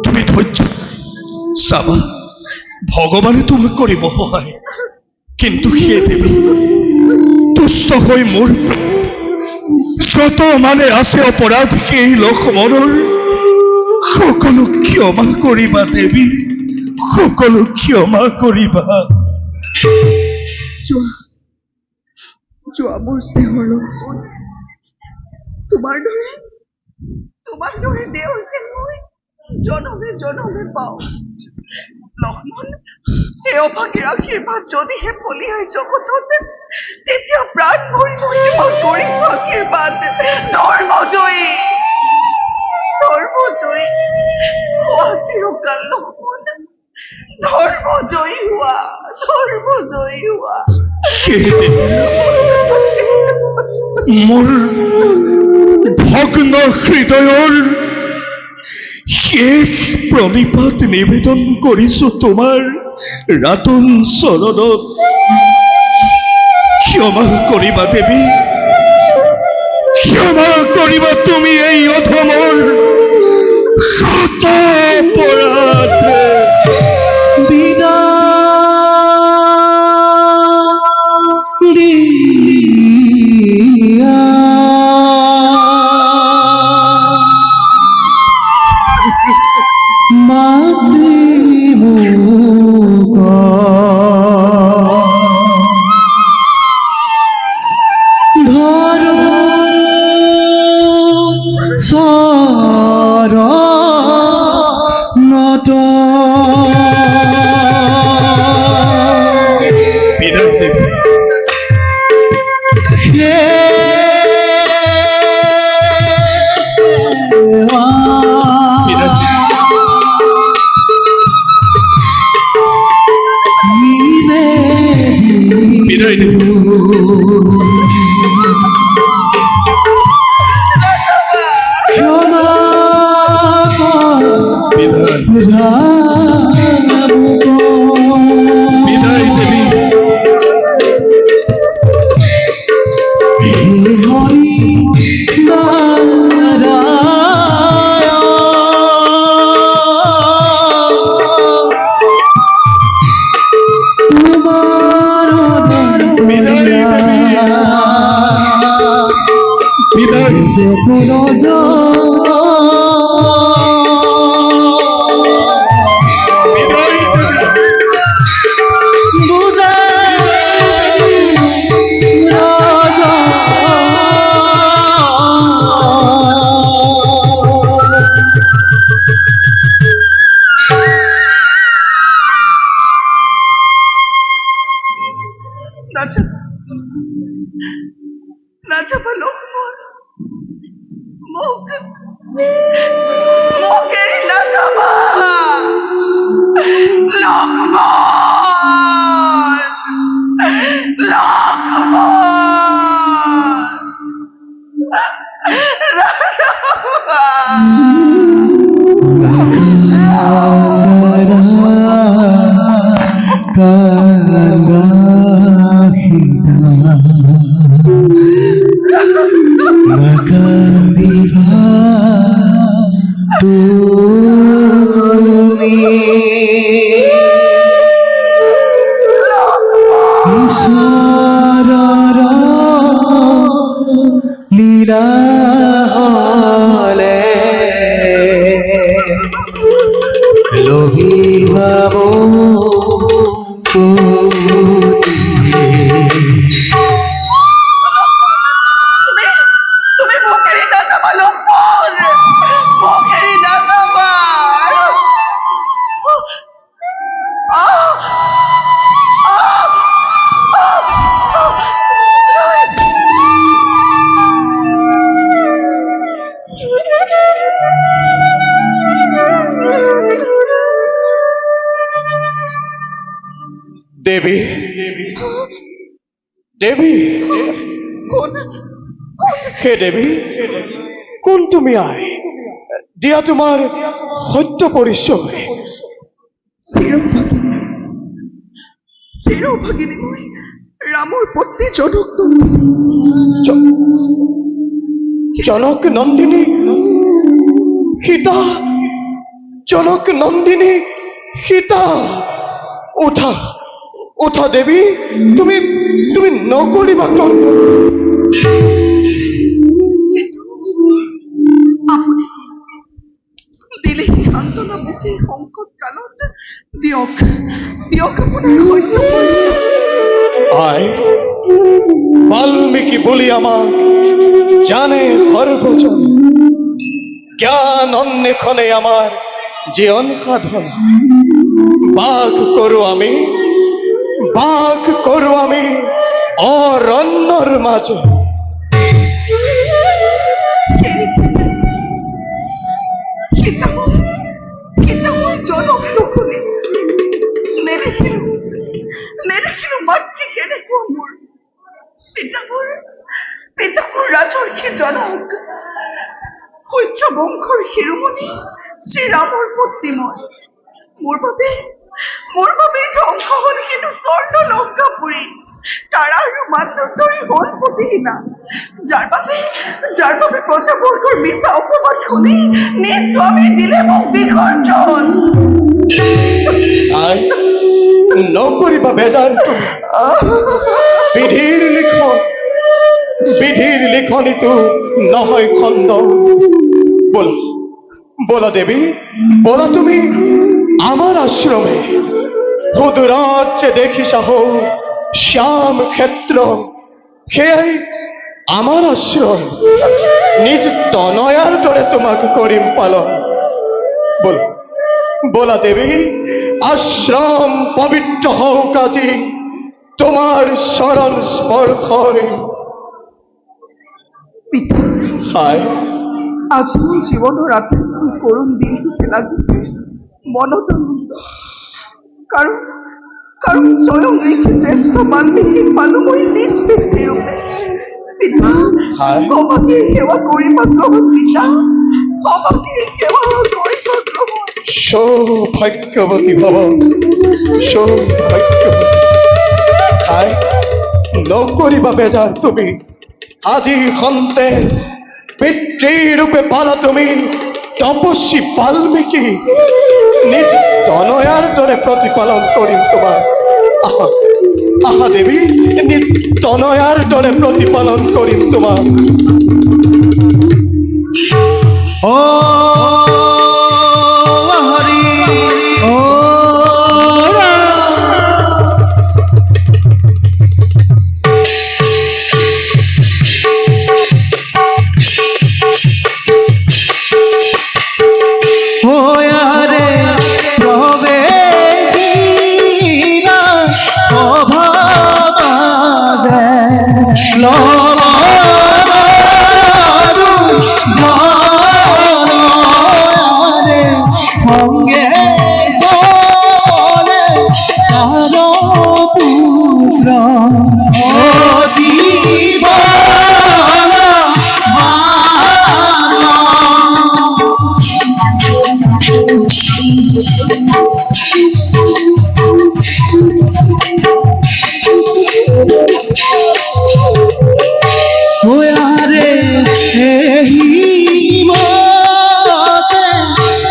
তুমি ধৈৰ্য চাবা ভগৱানে তোমাক কৰিব সহায় কিন্তু সেই দেৱী তুষ্ট হৈ মোৰ যত মানে আছে অপৰাধী এই লক্ষ্মণৰ সকলো ক্ষমা কৰিবা দেৱী সকলো ক্ষমা কৰিবা যোৱা মোৰ স্নেহৰ লক্ষ্মণ তোমাৰ দৰে দেওৰ যেন মই জনমে পাওঁ লক্ষ্মণ এই অভাগীৰ আশীৰ্বাদ যদিহে ফলিয়াই জগতত তেতিয়া প্ৰাণ ভৰি মই তোমাক কৰিছো আশীৰ্বাদ ধৰ্মজয়ী হোৱা চিৰকাল লক্ষ্মণ ধৰ্মজয়ী হোৱা মোৰ ভগ্ন হৃদয়ৰ শেষ প্ৰণিপাত নিবেদন কৰিছো তোমাৰ ৰাতুল চৰণত ক্ষমা কৰিবা দেৱী ক্ষমা কৰিবা তুমি এই অধমৰ শত অপৰাধ নাযাবা লক্ষ্মণ মোক এৰি নাযাবা দেবী দেবী কোন হে দেবী কোন তুমি আয় দিয়া তোমাৰ সত্য পৰিচয় চিৰভাগিনী মই ৰামৰ পত্নী জনক জনক নন্দিনী সীতা জনক নন্দিনী সীতা উঠা উঠা দেৱী তুমি তুমি নকৰিবা ক্ৰন্দন কিন্তু আপুনি দিলেহি সান্তনা মুখে সংকট কালত দিয়ক দিয়ক আপোনাৰ সত্য পৰিচয় আই বাল্মীকি বুলি আমাক জানে সৰ্বজন জ্ঞান অন্বেষণে আমাৰ জীৱন সাধন বাস কৰো আমি অৰণ্যৰ মাজত সীতাময় জনক নুশুনি নেদেখিলো মাতৃ কেনেকুৱা মোৰ পিতামৰ ৰাজৰ্ষি জনক সূৰ্য বংশৰ শিৰোমণি শ্ৰীৰামৰ পত্নী মই মোৰ বাবে ধ্বংস হল কিন্তু স্বৰ্ণ লংকাপুৰী তাৰা আৰু মানদণ্ডৰী হল প্ৰতিহীনা যাৰ বাবে প্ৰজাবৰ্গৰ মিছা অপবাদ শুনি নিজ স্বামী দিলে মোক বিসৰ্জন আই নকৰিবা বেজাৰ বিধিৰ লিখনিটো নহয় খণ্ড বলা দেৱী বলা তুমি আমার আশ্রমে সুদূৰত যে দেখিছা হৌ শ্যাম ক্ষেত্ৰ সেয়াই আমার আশ্রম নিজ তনয়াৰ দৰে তোমাক কৰিম পালন বলা দেৱী আশ্রম পবিত্ৰ হওক আজি তোমাৰ চৰণ স্পৰ্শই পিতা হায় আজি মোৰ জীৱনৰ আটাইতকৈ কৰুণ দিনটোতে লাগিছে মনত আনন্দ কাৰণ স্বয়ং ঋষি শ্ৰেষ্ঠ বাল্মীকিক পালো মই নিজ ব্যক্তিৰূপে পিতা অবাকীৰ সেৱা কৰিবা গ্ৰহণ পিতা অবাকীৰ সেৱা কৰিবা গ্ৰহণ সৌভাগ্যবতী ভৱ সৌভাগ্যবতী হায় নকৰিবা বেজাৰ তুমি আজি সন্তে পিতৃৰূপে পালা তুমি তপস্বী বাল্মীকি নিজ তনয়াৰ দৰে প্ৰতিপালন কৰিম তোমাৰ আহা দেৱী নিজ তনয়াৰ দৰে প্ৰতিপালন কৰিম তোমাৰ হরি ও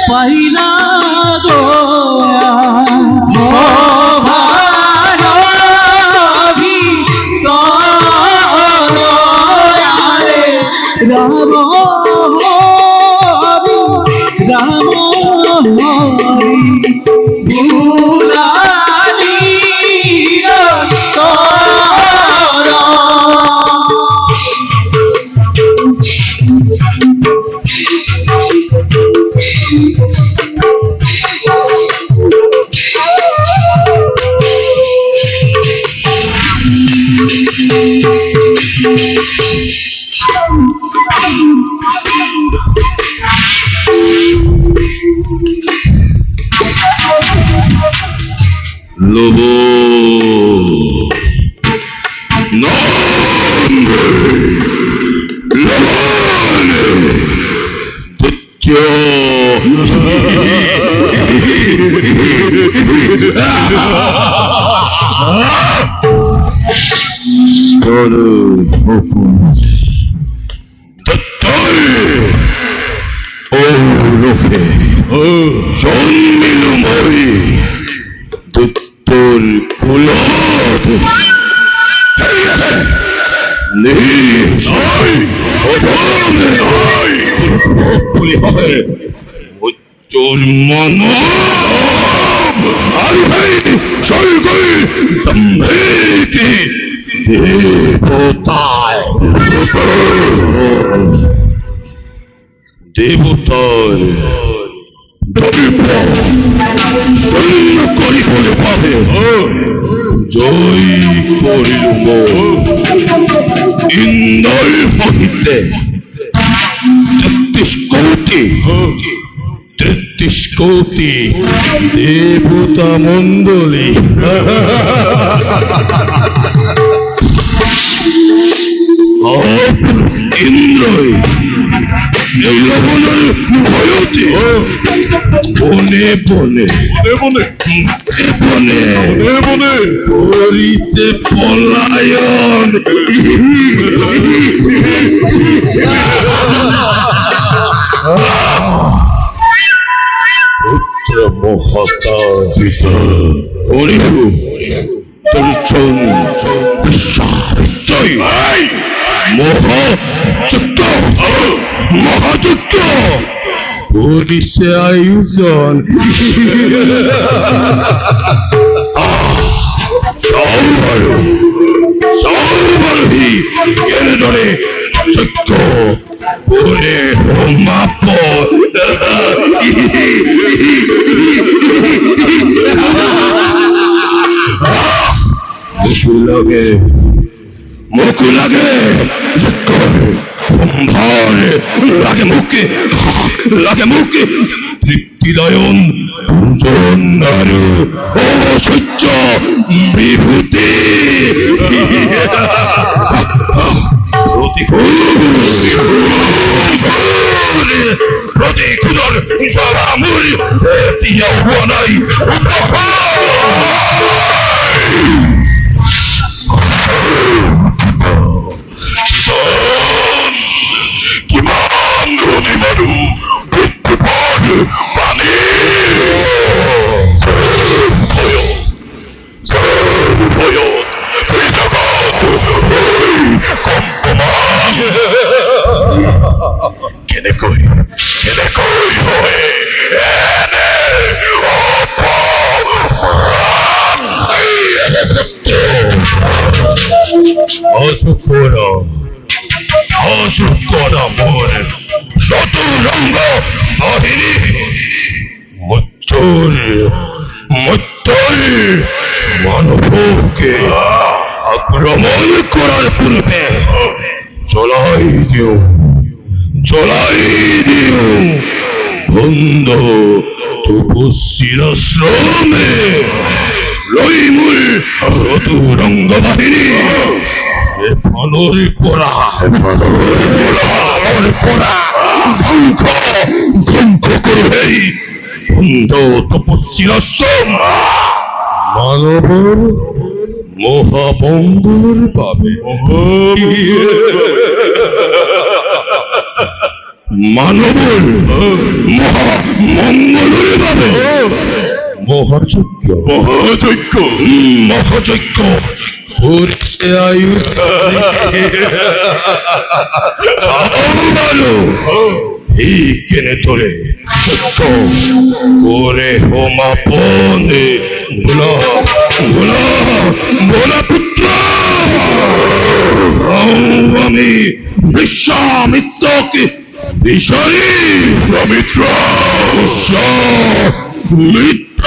পাইলা দয়া রাম হরি রাম হরি ভুলা লোভ জন্মিলময় দত্তর কুলদ চোর মানব দেবতায় দেবতার সৈন্য করি বলে পাবে জয় করিল ইন্দর হইতে 33 কোটি দেবতা মণ্ডলী ইন্দ্রই এই লবণের ভয়তে বনে বনে বনে বনে করিছে পলায়ন পুত্র মহাতা পিতা হরিহু দর্শন বিশ্বাবিজয় মহাযজ্ঞ মহাযজ্ঞ করিছে আয়োজন সর্বারোহী এর ধরে যজ্ঞ করে হোমাপ মুখু লাগে যজ্ঞ কুম্ভার লাগে মুখে তৃপ্তিদায়ন পূজন অসহ্য বিভূতি প্রতিকূলর জলামূল দিয়াও বনাই কিমান রবি মারু বৃত্তিপদ পানি ভয় তুই জগৎ কম্পমান কেনেকৈ হয় এনে অসুকরা মোর চতুরঙ্গ বাহিনী মৃত্যুর মানবকে আক্রমণ করার পূর্বে চলাই দিও বন্ধ তপস্বীর আশ্রমে লইমূল চতুরঙ্গ বাহিনী ফানোর পড়া ধ্বংস করবে বন্ধ তপস্বীর আশ্রম মানবর মহামঙ্গল পাবে মানবর মহামঙ্গল পাবে মহাযজ্ঞ করছে আয়ুষ এই কেনে তোরে যজ্ঞ করে হোমাপনে ভোলা পুত্র আমি বিশ্বামিত্রকে বিশ্বামিত্র মিত্র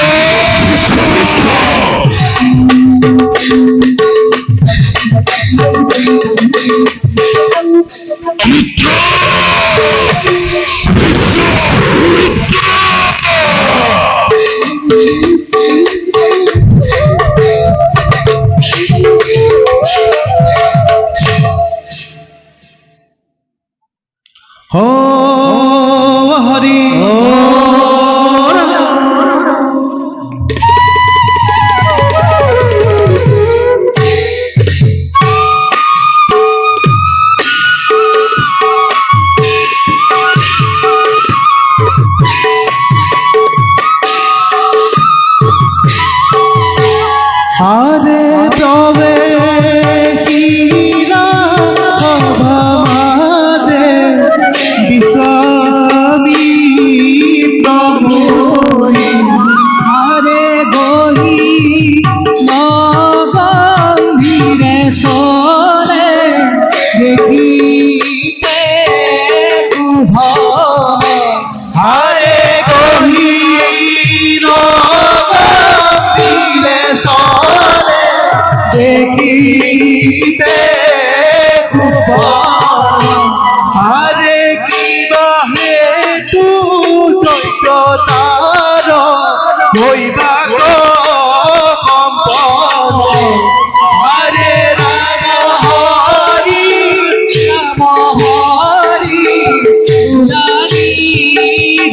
আরে তবে কিরা মাঝে বিষমি প্রভু আরে গহি নগম্ভীরে সরে দেখিতে শুভ আরে গহি নগম্ভীরে সরে দেখিতে শুভ আরে কিবা হেতু চৈত্রতার হইবা কম্পন আরে রাম হরি মুরারি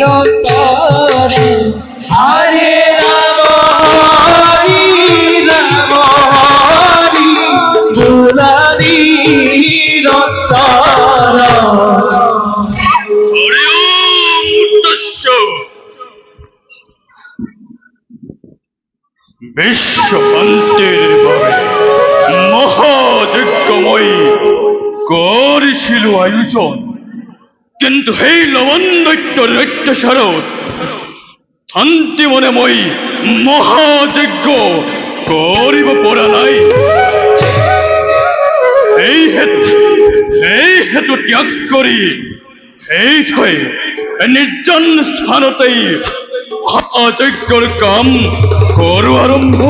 রতরে হরে রাম হরি মুরারি রতরে বিশ্বশান্তির ভাবে মহাযজ্ঞময়ী করেছিল আয়োজন, কিন্তু সেই লবণ দৈত্য দৈত্য শারদ শান্তি মনেময়ী মহাযজ্ঞ কৰিব পৰা নাই। এই হেতু ত্যাগ কৰি সেই থৈ নিৰ্জন স্থানতেই মহাযজ্ঞৰ কাম কৰো আৰম্ভ।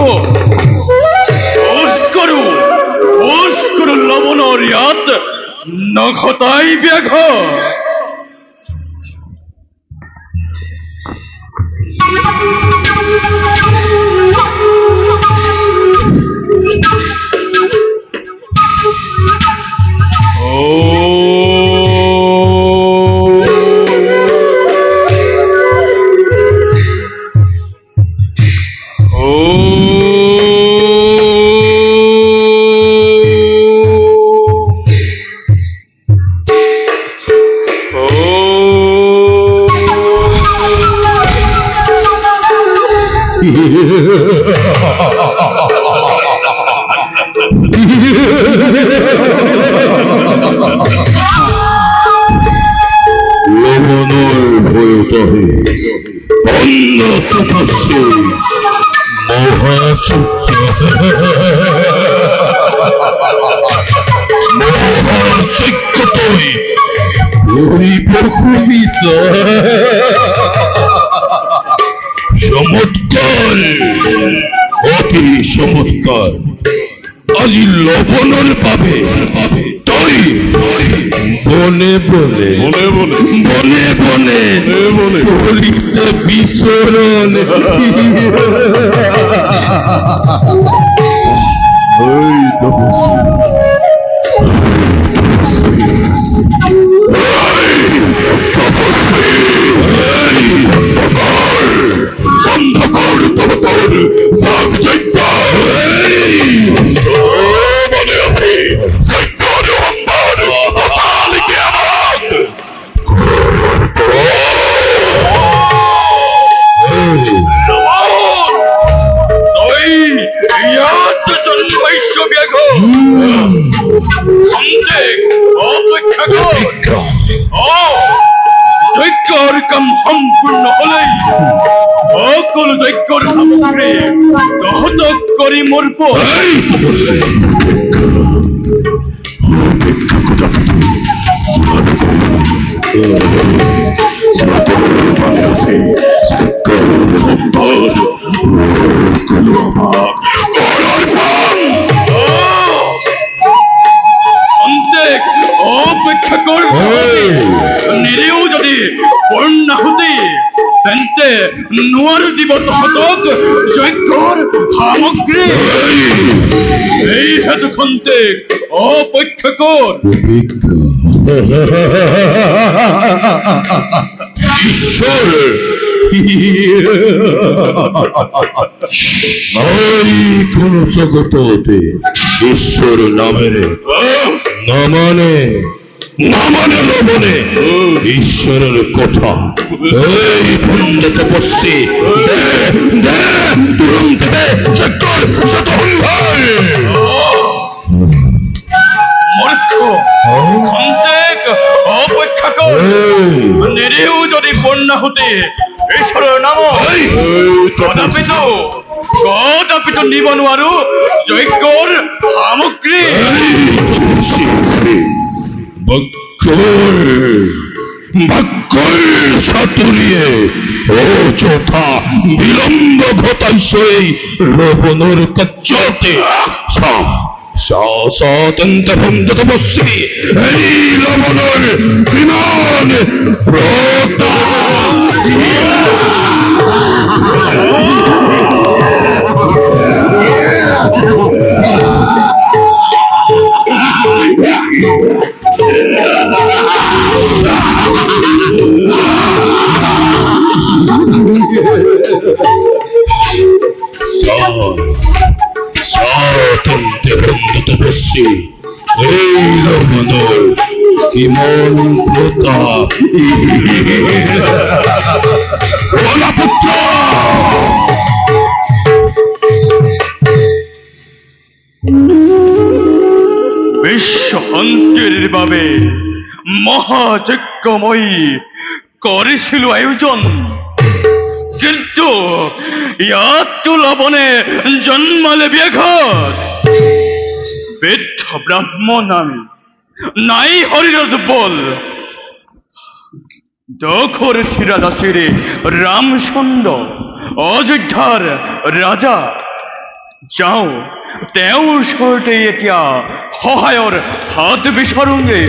পোষ কৰো লবণৰ ইয়াত নঘটাই ব্যাঘাত। লবণৰ ভয়তহে অন্ন তপস্যে মহাযজ্ঞতই পরিপক্ষ চমৎকার, অতি চমৎকার। আজি লবণৰ বাবে তই বনে বনে কলিতে বিচরণ ওই তপস্বী অন্ধকার তোর সব যজ্ঞ মনে আছে যজ্ঞর অম্বর কালকে আমার ইয়াত জন্মাইছ ব্যাঘ সন্দেহ অপেক্ষা কর। যজ্ঞৰ কাম সম্পূৰ্ণ হলেই সকলো যজ্ঞৰ সামগ্ৰী তহতক কৰি মৰব। অপেক্ষা কর। নিৰেও যদি পূৰ্ণাহুতি তেন্তে নোৱাৰো দিব তহতক যজ্ঞৰ সামগ্ৰী। এই হেতু খন্তেক অপেক্ষা কর। ঈশ্বর কোন জগতে ঈশ্বর নামের নমনে লবণে ঈশ্বরের কথা এই ভণ্ড তপস্বী তুরন্ত যজ্ঞৰ যতন হয় মূৰ্খ খন্তেক অপেক্ষা কৰ নিদিও যদি পূৰ্ণাহুতি ঈশ্বৰৰ নামত কদাপিতো নিব নোৱাৰো যজ্ঞৰ সামগ্ৰী ভাগ্যৰ চাতুৰিয়ে অযথা বিলম্ব ঘটাইছে এই লবণৰ কাৰ্যতে তেন্তে তপস্বী এই লবণৰ কিমান তপস্বী এই লবণৰ কিমান প্ৰতাপ পুত্ৰ বিশ্ব শান্তিৰ বাবে মহাযজ্ঞময়ী কৰিছিলো আয়োজন কিন্তু ইয়াতো লবণে জন্মালে ব্যাঘাত বৃদ্ধ ব্ৰাহ্মণ আমি নাই শৰীৰত বল দখৰ থিৰা দাসীৰে ৰামচন্দ্ৰ অযোধ্যাৰ ৰাজা যাওঁ তেওঁৰ ওচৰতে এতিয়া সহায়ৰ হাত বিচাৰোঁগে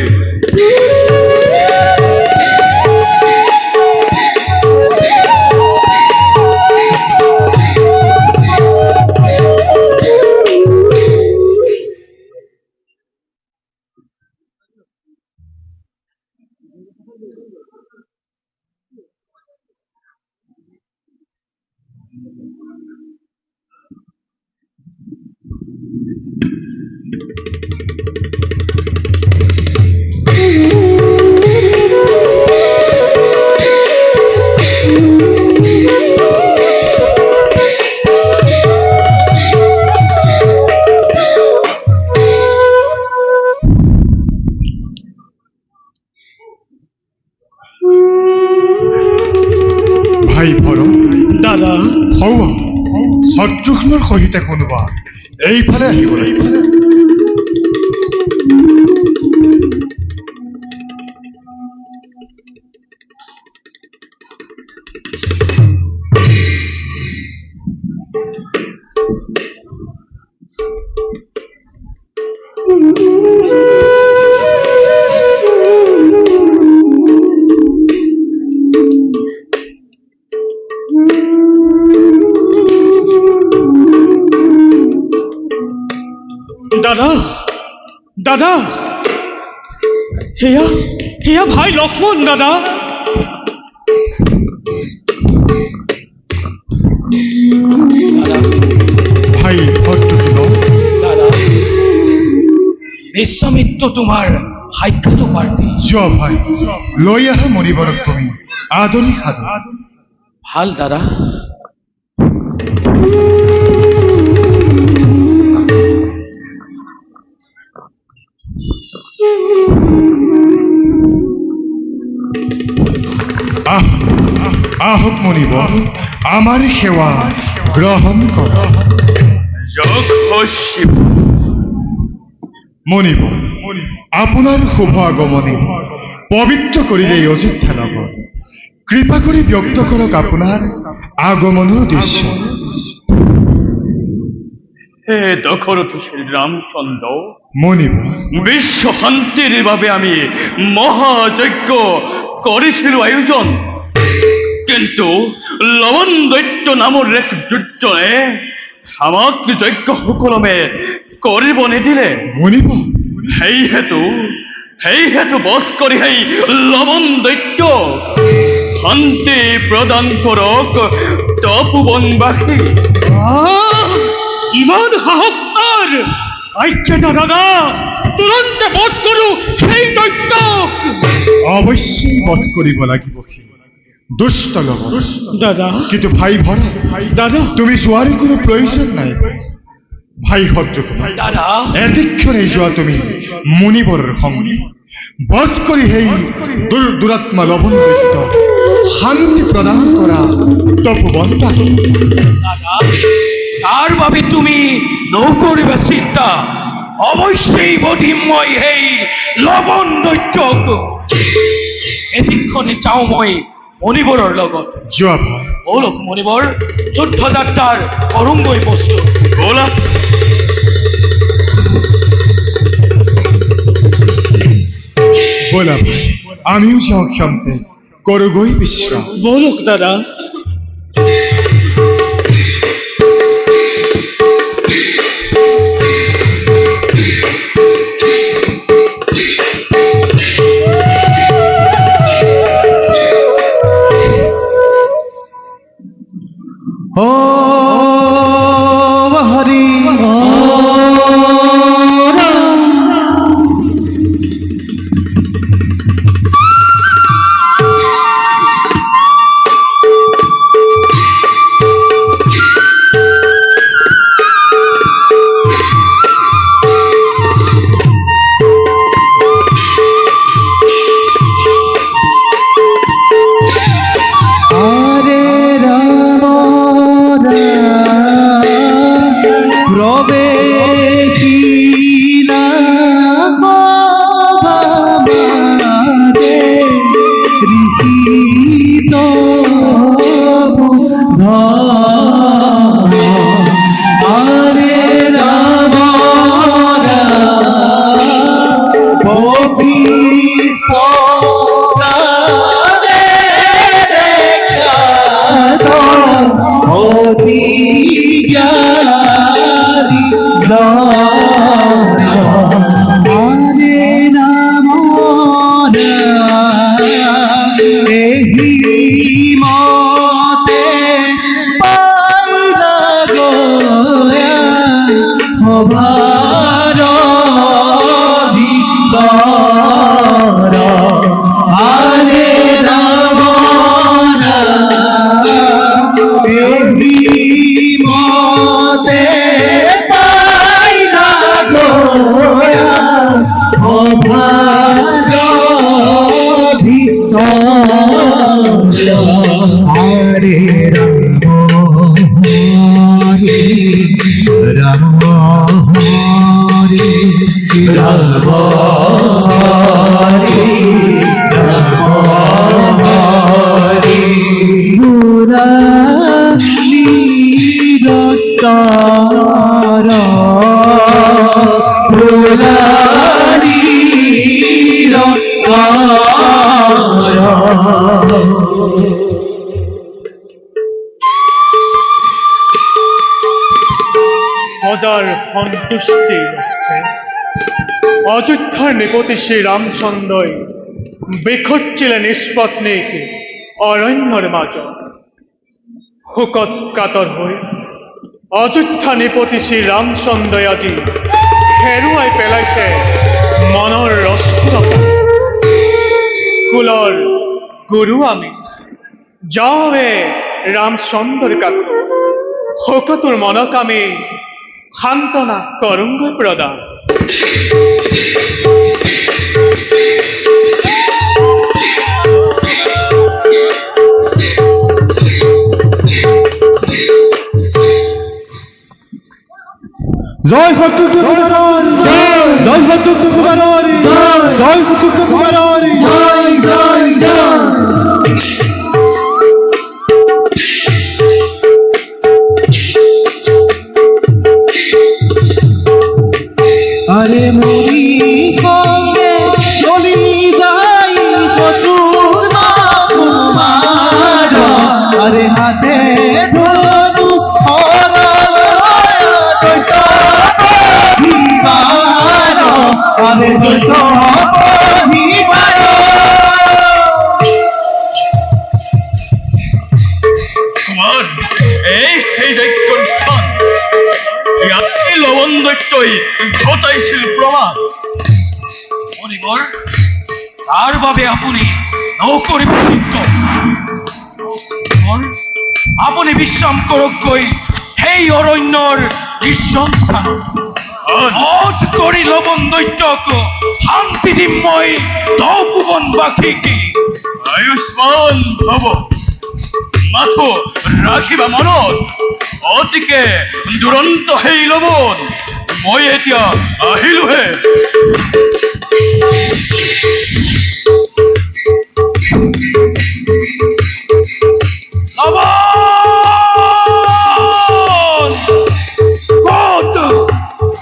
ভাই ভৰণ দাদা হওয়া শত্ৰুঘ্নৰ সহিতে কোনোবা এইফালে আহিব লাগিছে দাদা দাদা হেয়া ভাই লক্ষ্মণ দাদা ভাই শত্ৰুঘ্ন দাদা বিশ্বামিত্ৰ তোমাৰ সাক্ষাৎ প্ৰাৰ্থী যোৱা ভাই লৈ আহা মণিবৰক তুমি আদৰি সাধু ভাল দাদা আহক মণিবৰ আমাৰ সেৱা গ্ৰহণ কৰ মণিবৰ আপোনাৰ শুভ আগমনে পবিত্ৰ কৰিলে এই অযোধ্যা নগৰ কৃপা কৰি ব্যক্ত কৰক আপোনাৰ আগমনৰ দৃশ্য হে দখৰথী শ্ৰী ৰামচন্দ্ৰ মণিবৰ বিশ্ব শান্তিৰ বাবে আমি মহাযজ্ঞ কৰিছিলো আয়োজন কিন্তু লৱণ দৈত্য নামৰ এক দুৰ্জনে আমাক যজ্ঞ সুকলমে কৰিব নিদিলে মণিবৰ সেইহেতু বধ কৰি সেই লৱণ দৈত্য শান্তি প্ৰদান কৰক তপোবনবাসী ইমান সাহস তাৰ আজ্ঞা দাদা তুৰন্তে বধ কৰো সেই দৈত্যক অৱশ্যেই বধ কৰিব লাগিব দুষ্ট লবণ দাদা কিন্তু ভাই ভরা দাদা তুমি যোৱাৰ কোনো প্ৰয়োজন নাই ভাই ভদ্ৰকুমাৰ দাদা এদিক্ষণে যোৱা তুমি মুনিবৰৰ সংগী বধ কৰি সেই দুৰাত্মা লবণ দৈত্য শান্তি প্ৰদান কৰা তপোবন দাদা তার বাবে তুমি নকরিবা চিন্তা অবশ্যই বধিম মই সেই লবণ দৈত্যক এদিক্ষণে চাও মই মণিবৰৰ লগত যোৱা ভাই বলক মণিবৰ যুদ্ধযাত্ৰাৰ করুঙ্গই প্রস্তুত বলা বলা ভাই আমিও যাওঁ ক্ষমতে কৰোগৈ বিশ্ৰাম বলুক দাদা প্রজার সন্তুষ্টির লক্ষ্যে অযোধ্যার নিকটে শ্রী রামচন্দ্রই বিখচ্ছিলেন নিষ্পত্নিক অরণ্যর মাঝ শোকত কাতর হয়ে অযোধ্যা নিপতি শ্রী রামচন্দ্রই আজি হেৰুৱাই পেলাইছে মনৰ ৰসস্থিৰতা কুলৰ গুৰু আমি যাওঁৱে ৰামচন্দ্ৰৰ কাষ শোকটোৰ মনক আমি সান্তনা কৰোঁগৈ প্ৰদান জয় শত্রুঘ্ন কুমার জয় শত্রুঘ্ন কুমার জয় শত্রুঘ্ন কুমার জয় জয় জয় আরে মরি সঙ্গে চলি যাই শত্রুঘ্ন কুমার আরে হাতে ধনু লবণ দৈত্যই ঘটাইছিল প্রমাণ মণিবর তার বাবে আপুনি নকৰিব চিন্তা আপুনি বিশ্ৰাম কৰকগৈ সেই অৰণ্যৰ নিৰ্জন স্থানত বধ কৰি লবণ দৈত্যক শান্তি দিম মই দপুবনবাসীক আয়ুষ্মান হব মাথো ৰাখিবা মনত অতিকে দুৰন্ত সেই লবণ মই এতিয়া আহিলোহে লবণ ক'ত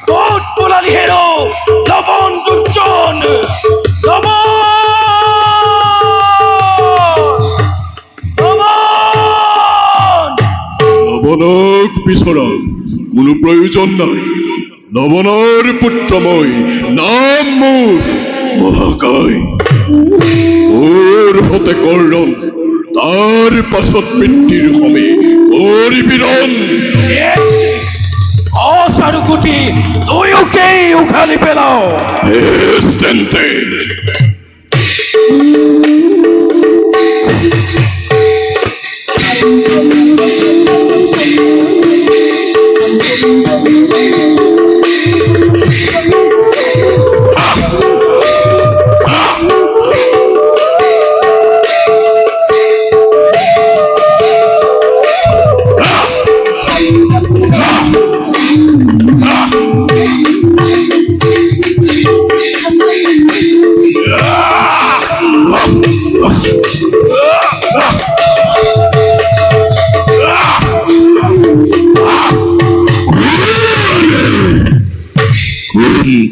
ক'ত পলালি হেৰ লবণ দুৰ্জন লবণ লবণ লবণক বিচৰা কোনো প্ৰয়োজন নাই লবণৰ পুত্ৰ মই নাম মোৰ মহাকায় মোৰ হতে কৰ্ণ তাৰ পাছত মৃত্যুৰ সমে কৰিবিৰণ অচ আৰু গুটি দুয়োকেই উঘালি পেলাও বেছ তেন্তে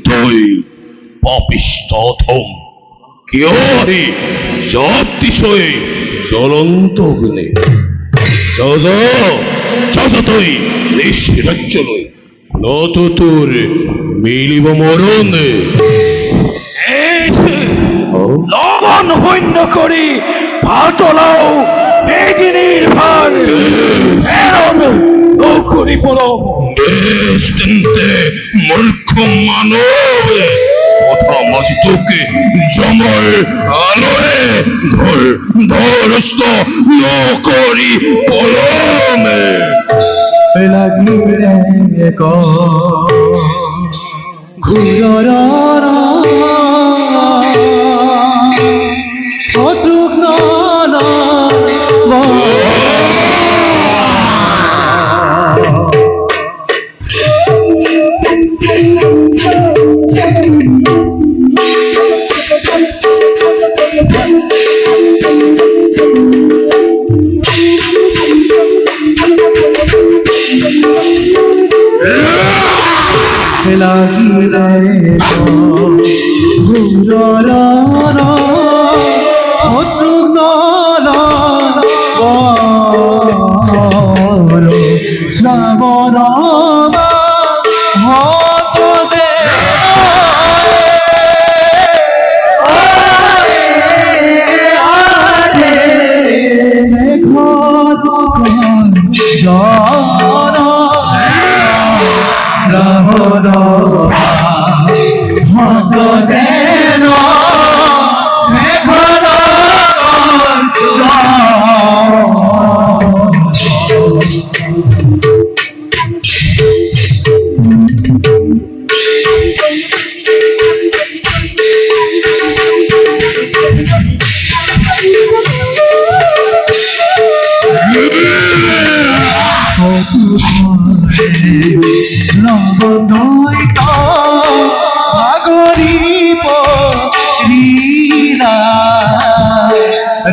তই পাপিষ্ট অধম কিয় আহি জপ দিছই জ্বলন্ত অগ্নি যা তই নিজ ৰাজ্যলৈ নতো তোৰ মিলিব মৰণ লবণ সৈন্য কৰি পাতলাও বেগিনীৰ ভাৰ এৰণ নকৰি পলম বেশ তেন্তে মূর্খ মানব কথা মাঝি তোকে জময় আলোয় ধরস্ত নকরি পলমে লাগিলে ঘুৰৰ শত্ৰুঘ্ন লাগিলে ঘুৰৰ শত্ৰুঘ্ন শ্ৰাৱণ ভক্তে লবণৈত ভাগৰিব লীলা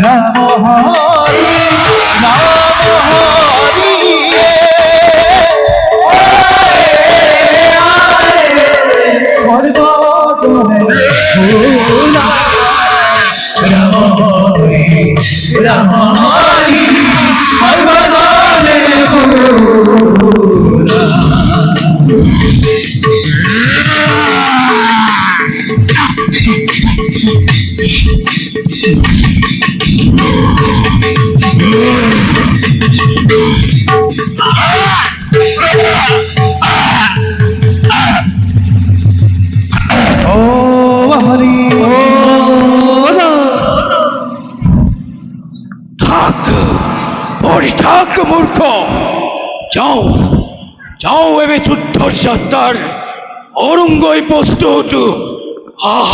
ৰাম হৰি ৰাম হৰি সৰ্বজনে যাও যাও এবে যুদ্ধর যাত্রার অরঙ্গই প্রস্তুত। আহ